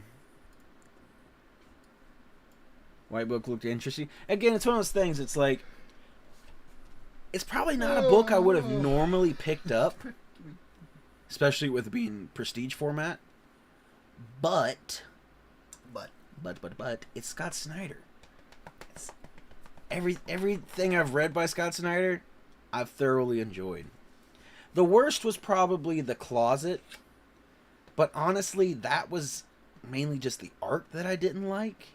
White Book looked interesting. Again, it's one of those things, it's like, it's probably not a book I would have normally picked up, especially with it being prestige format. But it's Scott Snyder. It's everything I've read by Scott Snyder, I've thoroughly enjoyed. The worst was probably The Closet, but honestly, that was mainly just the art that I didn't like.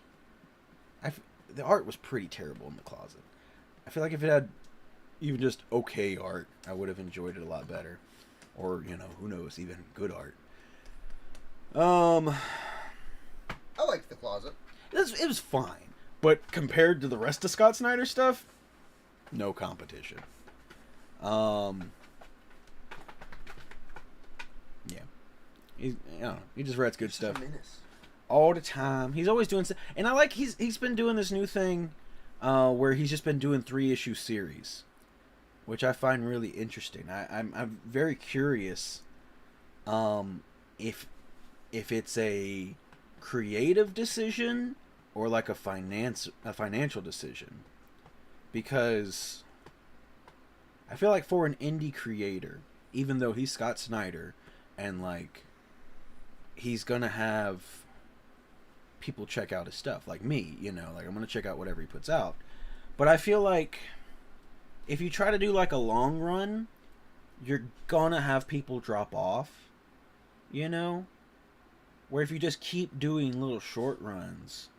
The art was pretty terrible in The Closet. I feel like if it had even just okay art, I would have enjoyed it a lot better. Or, you know, who knows, even good art. I liked The Closet. It was fine. But compared to the rest of Scott Snyder stuff, no competition. Yeah. He just writes good stuff. All the time. He's always doing stuff. And I like he's been doing this new thing where he's just been doing 3-issue series, which I find really interesting. I'm very curious if it's a creative decision or like a financial decision, because I feel like for an indie creator, even though he's Scott Snyder and like he's gonna have people check out his stuff, like me, you know, like I'm gonna check out whatever he puts out, but I feel like if you try to do like a long run, you're gonna have people drop off, you know, where if you just keep doing little short runs,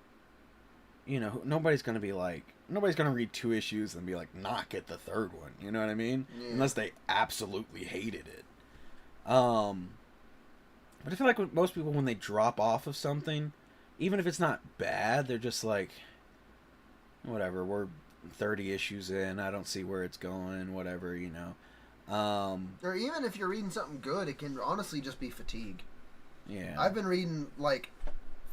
you know, nobody's gonna read 2 issues and be like, not get the 3rd one, you know what I mean? Yeah. Unless they absolutely hated it. But I feel like with most people, when they drop off of something, even if it's not bad, they're just like, whatever, we're 30 issues in, I don't see where it's going, whatever, you know. Or even if you're reading something good, it can honestly just be fatigue. Yeah. I've been reading like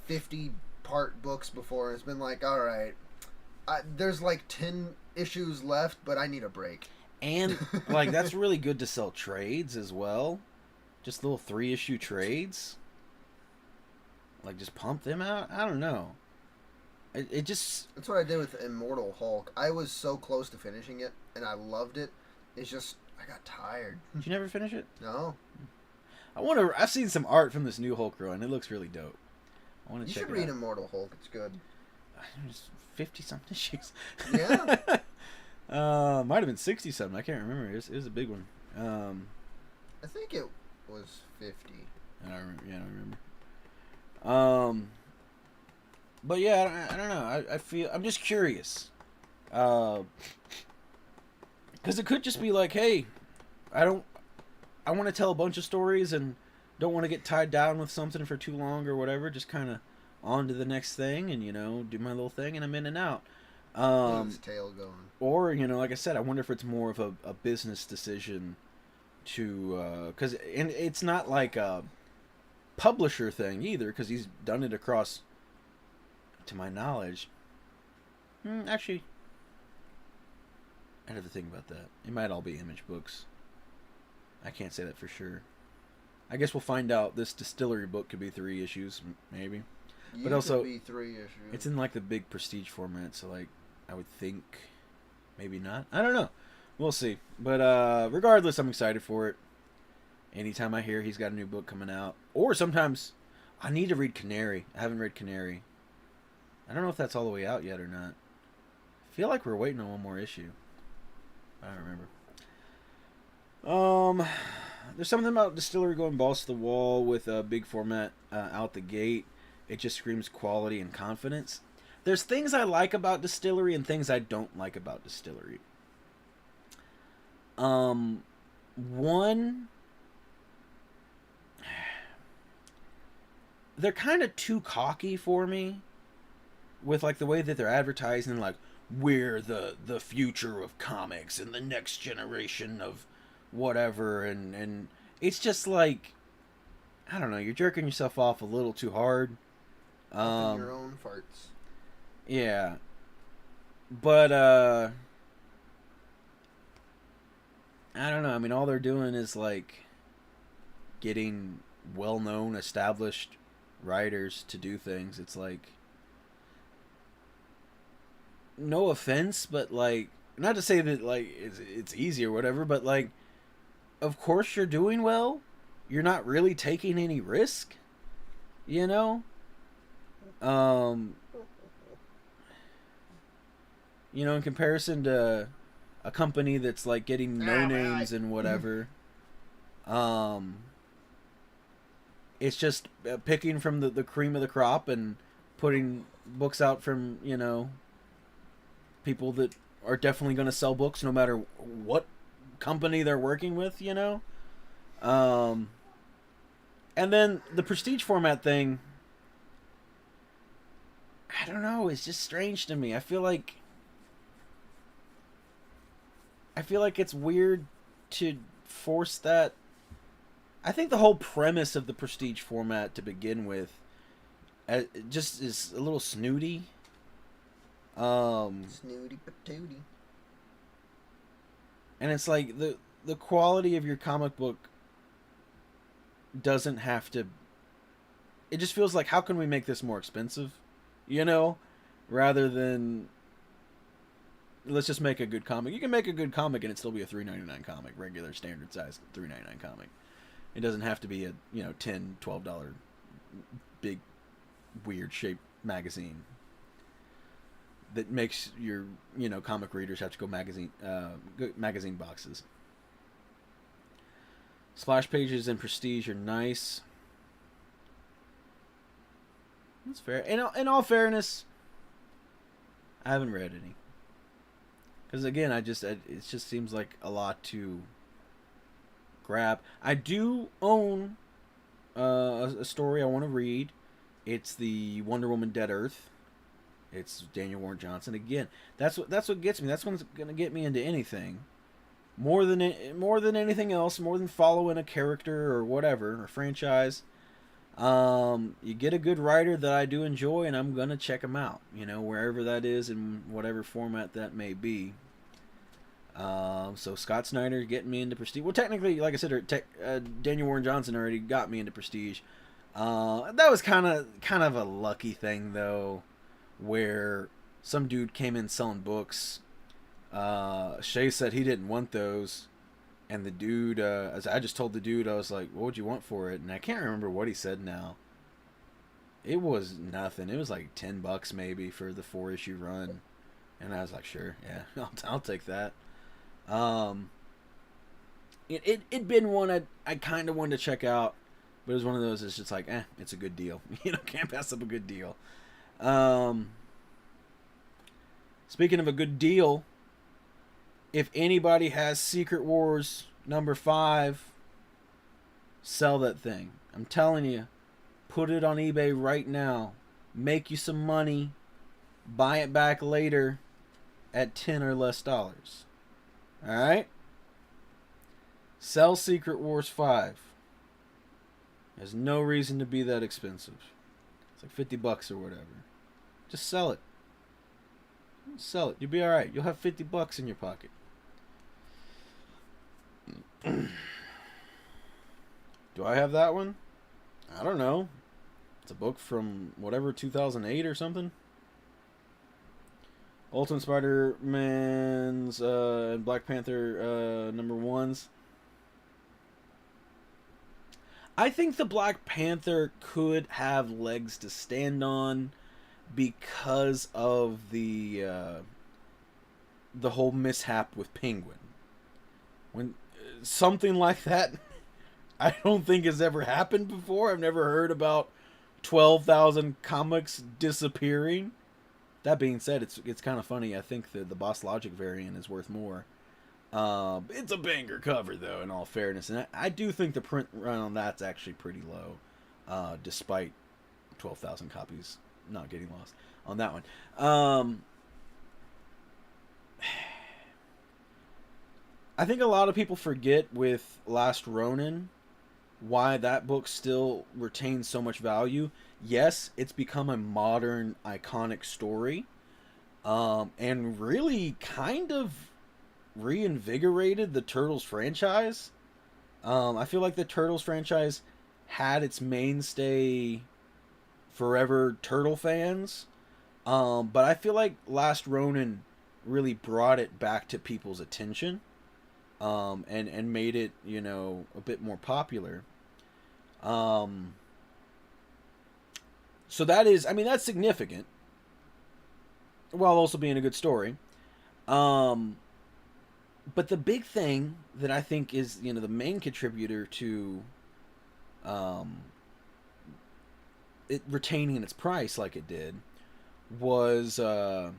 50-part books before, and it's been like, alright, there's like 10 issues left, but I need a break. And, like, that's really good to sell trades as well. Just little 3-issue trades. Like, just pump them out? I don't know. It just... That's what I did with Immortal Hulk. I was so close to finishing it, and I loved it. It's just, I got tired. Did you never finish it? No. I've seen some art from this new Hulk run. It looks really dope. I want to check it out. You should read Immortal Hulk. It's good. There's 50-something issues. Yeah. Might have been 60-something. I can't remember. It was a big one. I think it was 50. I don't remember. But yeah, I don't know. I'm just curious. Because it could just be like, hey, I want to tell a bunch of stories and don't want to get tied down with something for too long or whatever. Just kind of on to the next thing and, you know, do my little thing and I'm in and out. His tail going. Or, you know, like I said, I wonder if it's more of a business decision to, because it's not like a publisher thing either, because he's done it across to my knowledge, actually, I'd have to think about that. It might all be image books. I can't say that for sure. I guess we'll find out. This distillery book could be 3 issues, maybe. But also, could be 3 issues. It's in like the big prestige format, so like I would think maybe not. I don't know. We'll see. But regardless, I'm excited for it. Anytime I hear he's got a new book coming out, or sometimes I need to read Canary. I haven't read Canary. I don't know if that's all the way out yet or not. I feel like we're waiting on one more issue. I don't remember. There's something about Distillery going balls to the wall with a big format out the gate. It just screams quality and confidence. There's things I like about Distillery and things I don't like about Distillery. One, they're kind of too cocky for me with like the way that they're advertising, like we're the future of comics and the next generation of whatever, and it's just like, I don't know, you're jerking yourself off a little too hard. Your own farts. Yeah. But I don't know. I mean, all they're doing is like getting well-known, established writers to do things. It's like, no offense, but like, not to say that like it's easy or whatever, but like, of course you're doing well. You're not really taking any risk, you know? You know, in comparison to a company that's like getting no names and whatever, it's just picking from the cream of the crop and putting books out from, you know, people that are definitely going to sell books no matter what company they're working with, you know? And then the prestige format thing, I don't know, it's just strange to me. I feel like it's weird to force that. I think the whole premise of the prestige format to begin with just is a little snooty. Snooty patooty. And it's like the quality of your comic book doesn't have to. It just feels like, how can we make this more expensive, you know, rather than let's just make a good comic. You can make a good comic and it still be a $3.99 comic, regular standard size $3.99 comic. It doesn't have to be a, you know, $10, $12 big weird shaped magazine that makes your, you know, comic readers have to go magazine boxes. Splash pages and prestige are nice. That's fair. In all fairness, I haven't read any. Because again, it just seems like a lot to grab. I do own a story I want to read. It's the Wonder Woman Dead Earth. It's Daniel Warren Johnson again. That's what gets me. That's what's gonna get me into anything. More than anything else, more than following a character or whatever or franchise. You get a good writer that I do enjoy, and I'm gonna check them out. You know, wherever that is in whatever format that may be. So Scott Snyder getting me into Prestige. Well, technically, like I said, Daniel Warren Johnson already got me into Prestige. That was kind of a lucky thing though, where some dude came in selling books. Shay said he didn't want those. And the dude, as I just told the dude, I was like, what would you want for it? And I can't remember what he said now. It was nothing. It was like $10 maybe for the 4-issue run. And I was like, sure, yeah, I'll take that. It'd been one I kind of wanted to check out. But it was one of those, it's just like, it's a good deal. You know, can't pass up a good deal. Speaking of a good deal, if anybody has Secret Wars number 5, sell that thing. I'm telling you, put it on eBay right now. Make you some money. Buy it back later at $10 or less. Alright? Sell Secret Wars 5. There's no reason to be that expensive. It's like $50 or whatever. Just sell it. Sell it. You'll be all right. You'll have $50 in your pocket. Do I have that one? I don't know. It's a book from whatever 2008 or something. Ultimate Spider-Man's and Black Panther number ones. I think the Black Panther could have legs to stand on because of the whole mishap with Penguin. When something like that, I don't think has ever happened before. I've never heard about 12,000 comics disappearing. That being said, it's kind of funny. I think the Boss Logic variant is worth more. It's a banger cover, though, in all fairness. And I do think the print run on that's actually pretty low, despite 12,000 copies not getting lost on that one. I think a lot of people forget with Last Ronin why that book still retains so much value. Yes, it's become a modern, iconic story, and really kind of reinvigorated the Turtles franchise. I feel like the Turtles franchise had its mainstay forever Turtle fans, but I feel like Last Ronin really brought it back to people's attention, and made it, a bit more popular. So that's significant, while also being a good story. But the big thing that I think is, the main contributor to it retaining its price like it did was that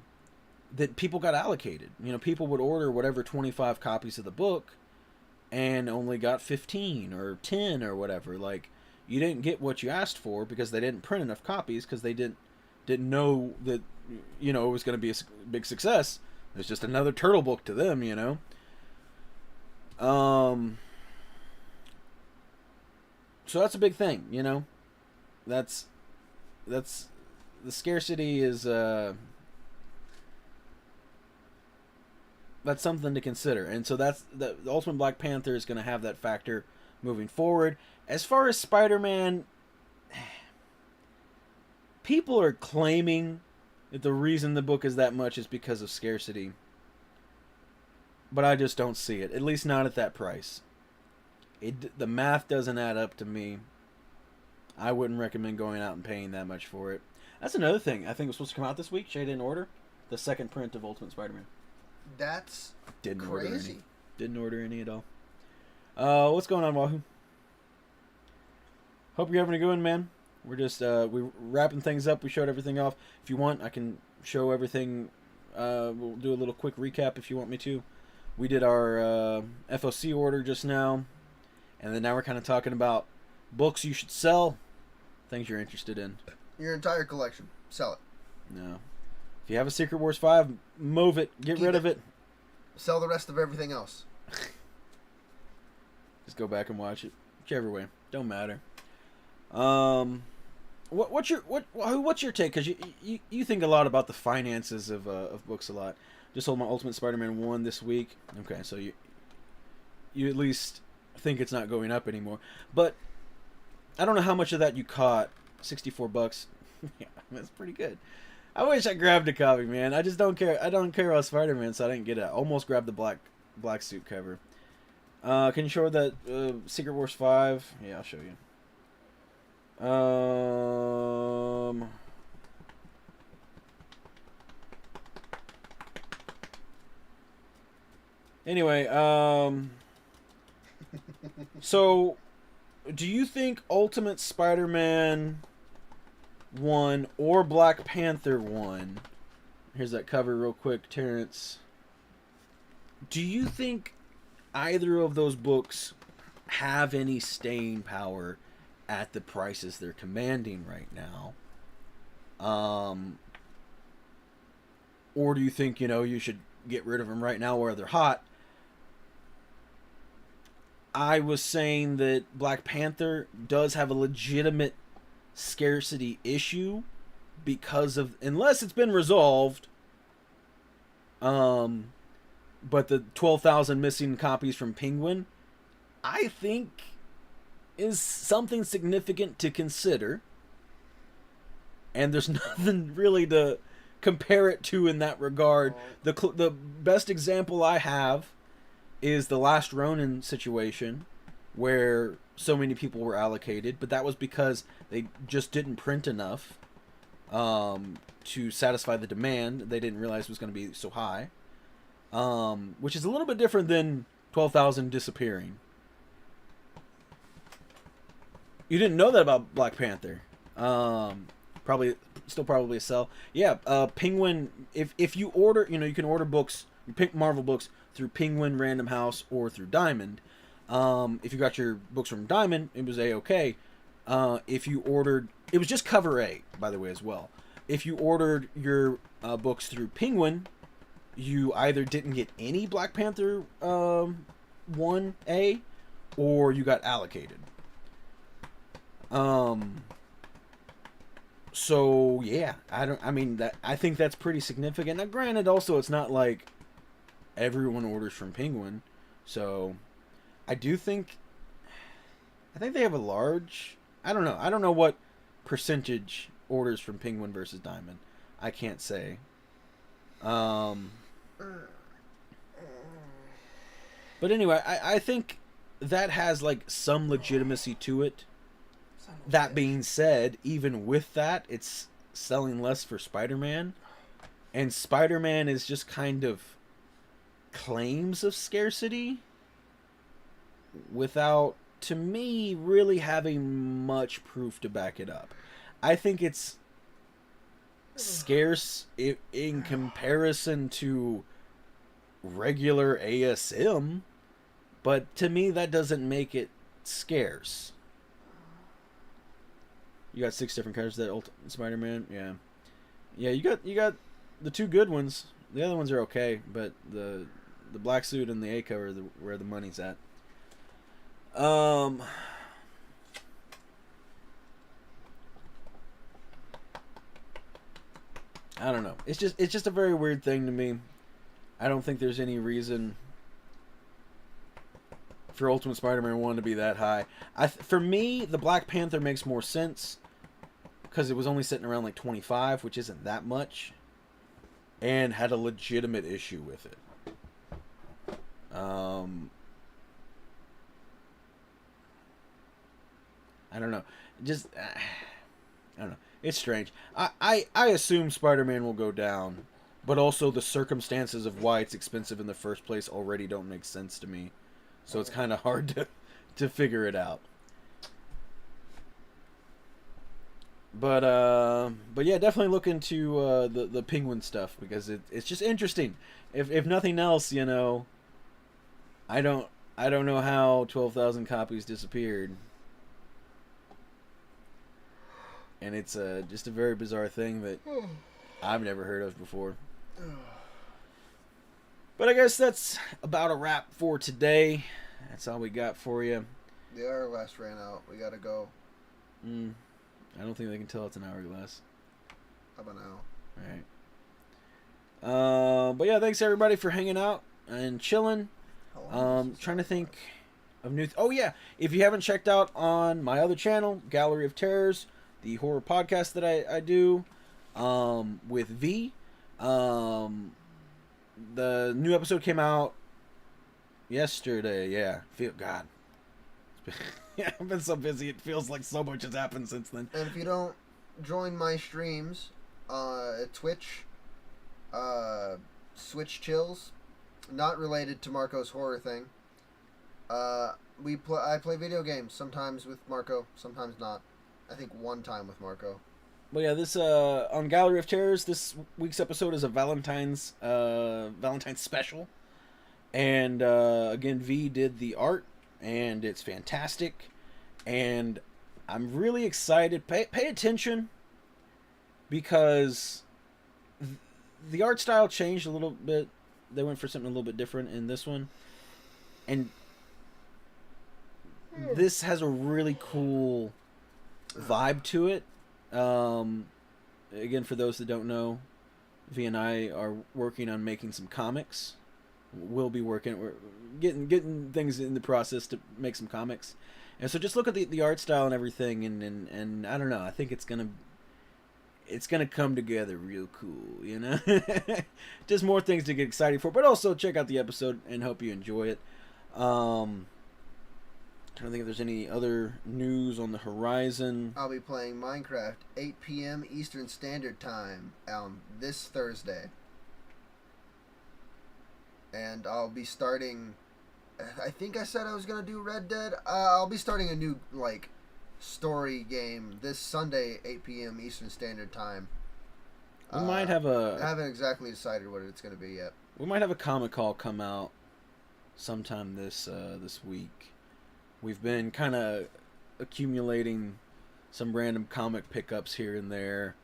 people got allocated. People would order whatever 25 copies of the book and only got 15 or 10 or whatever. Like, you didn't get what you asked for because they didn't print enough copies, because they didn't know that it was going to be a big success. It's just another Turtle book to them. So that's a big thing. That's the scarcity is that's something to consider. And so the Ultimate Black Panther is going to have that factor moving forward. As far as Spider-Man, people are claiming that the reason the book is that much is because of scarcity. But I just don't see it. At least not at that price. The math doesn't add up to me. I wouldn't recommend going out and paying that much for it. That's another thing I think was supposed to come out this week. Shay didn't order the second print of Ultimate Spider-Man. That's Didn't crazy. Order any. Didn't order any at all. What's going on, Wahoo? Hope you're having a good one, man. We're just we're wrapping things up. We showed everything off. If you want, I can show everything. We'll do a little quick recap if you want me to. We did our FOC order just now, and then now we're kind of talking about books you should sell, things you're interested in. Your entire collection. Sell it. No. If you have a Secret Wars 5, move it. Keep rid of it. Sell the rest of everything else. Just go back and watch it. Whichever way. Don't matter. What's your take? Because you think a lot about the finances of books a lot. Just sold my Ultimate Spider-Man 1 this week. Okay, so you at least think it's not going up anymore. But I don't know how much of that you caught. $64. Yeah, that's pretty good. I wish I grabbed a copy, man. I just don't care. I don't care about Spider-Man, so I didn't get it. I almost grabbed the black suit cover. Can you show that Secret Wars 5? Yeah, I'll show you. Anyway, so do you think Ultimate Spider-Man 1 or Black Panther 1, here's that cover real quick, Terrence, do you think either of those books have any staying power at the prices they're commanding right now? Or do you think, you should get rid of them right now while they're hot? I was saying that Black Panther does have a legitimate scarcity issue because of, unless it's been resolved. But the 12,000 missing copies from Penguin, I think, is something significant to consider. And there's nothing really to compare it to in that regard. The best example I have is the Last Ronin situation, where so many people were allocated, but that was because they just didn't print enough to satisfy the demand. They didn't realize it was going to be so high, which is a little bit different than 12,000 disappearing. You didn't know that about Black Panther. Probably a sell. Yeah, Penguin. If you order, you can order books, Marvel books through Penguin, Random House, or through Diamond. If you got your books from Diamond, it was A-okay. If you ordered, it was just cover A, by the way, as well. If you ordered your books through Penguin, you either didn't get any Black Panther 1A, or you got allocated. So yeah, I think that's pretty significant. Now, granted, also it's not like everyone orders from Penguin, so I think they have a large. I don't know what percentage orders from Penguin versus Diamond. I can't say. But anyway, I think that has like some legitimacy to it. That being said, even with that, it's selling less for Spider-Man. And Spider-Man is just kind of claims of scarcity without, to me, really having much proof to back it up. I think it's scarce in comparison to regular ASM, but to me that doesn't make it scarce. You got 6 different colors. That Spider-Man, yeah. You got the 2 good ones. The other ones are okay, but the black suit and the A cover are where the money's at. I don't know. It's just a very weird thing to me. I don't think there's any reason for Ultimate Spider-Man 1 to be that high. For me, the Black Panther makes more sense because it was only sitting around like 25, which isn't that much, and had a legitimate issue with it. I don't know. I don't know. It's strange. I assume Spider-Man will go down, but also the circumstances of why it's expensive in the first place already don't make sense to me. So it's kind of hard to figure it out. But yeah, definitely look into the Penguin stuff because it's just interesting. If nothing else, I don't know how 12,000 copies disappeared. And it's just a very bizarre thing that I've never heard of before. But I guess that's about a wrap for today. That's all we got for you. The hourglass ran out. We gotta go. I don't think they can tell it's an hourglass. How about now? Alright. But yeah, thanks everybody for hanging out and chilling. Trying to think of new... Oh yeah, if you haven't checked out on my other channel, Gallery of Terrors, the horror podcast that I do with V. The new episode came out yesterday. Yeah, God. Yeah, I've been so busy. It feels like so much has happened since then. And if you don't join my streams, Twitch, Switch Chills, not related to Marco's horror thing. I play video games sometimes with Marco, sometimes not. I think one time with Marco. But yeah, this on Gallery of Terrors, this week's episode is a Valentine's special, and again, V did the art, and it's fantastic, and I'm really excited. Pay attention, because the art style changed a little bit. They went for something a little bit different in this one, and this has a really cool vibe to it. again, for those that don't know, V and I are working on making some comics. We'll be working. We're getting things in the process to make some comics, and so just look at the art style and everything, and I don't know. I think it's gonna come together real cool, you know. Just more things to get excited for, but also check out the episode and hope you enjoy it. I don't think if there's any other news on the horizon. I'll be playing Minecraft 8 p.m. Eastern Standard Time this Thursday. And I'll be starting... I think I said I was going to do Red Dead. I'll be starting a new, story game this Sunday, 8 p.m. Eastern Standard Time. We might have a... I haven't exactly decided what it's going to be yet. We might have a comic call come out sometime this week. We've been kind of accumulating some random comic pickups here and there.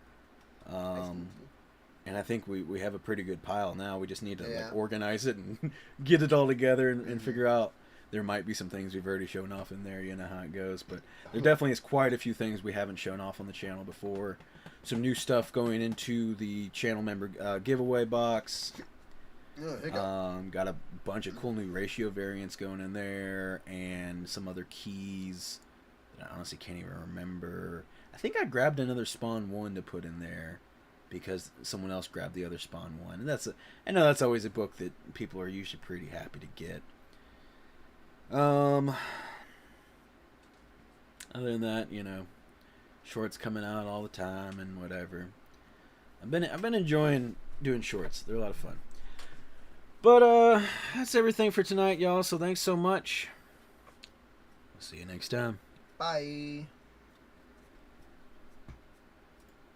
And I think we have a pretty good pile now. We just need to organize it and get it all together and figure out. There might be some things we've already shown off in there. You know how it goes. But there definitely is quite a few things we haven't shown off on the channel before. Some new stuff going into the channel member giveaway box. Got a bunch of cool new ratio variants going in there, and some other keys that I honestly can't even remember. I think I grabbed another Spawn 1 to put in there because someone else grabbed the other Spawn 1, and I know that's always a book that people are usually pretty happy to get. Other than that, shorts coming out all the time and whatever. I've been enjoying doing shorts. They're a lot of fun. But that's everything for tonight, y'all. So thanks so much. We'll see you next time. Bye.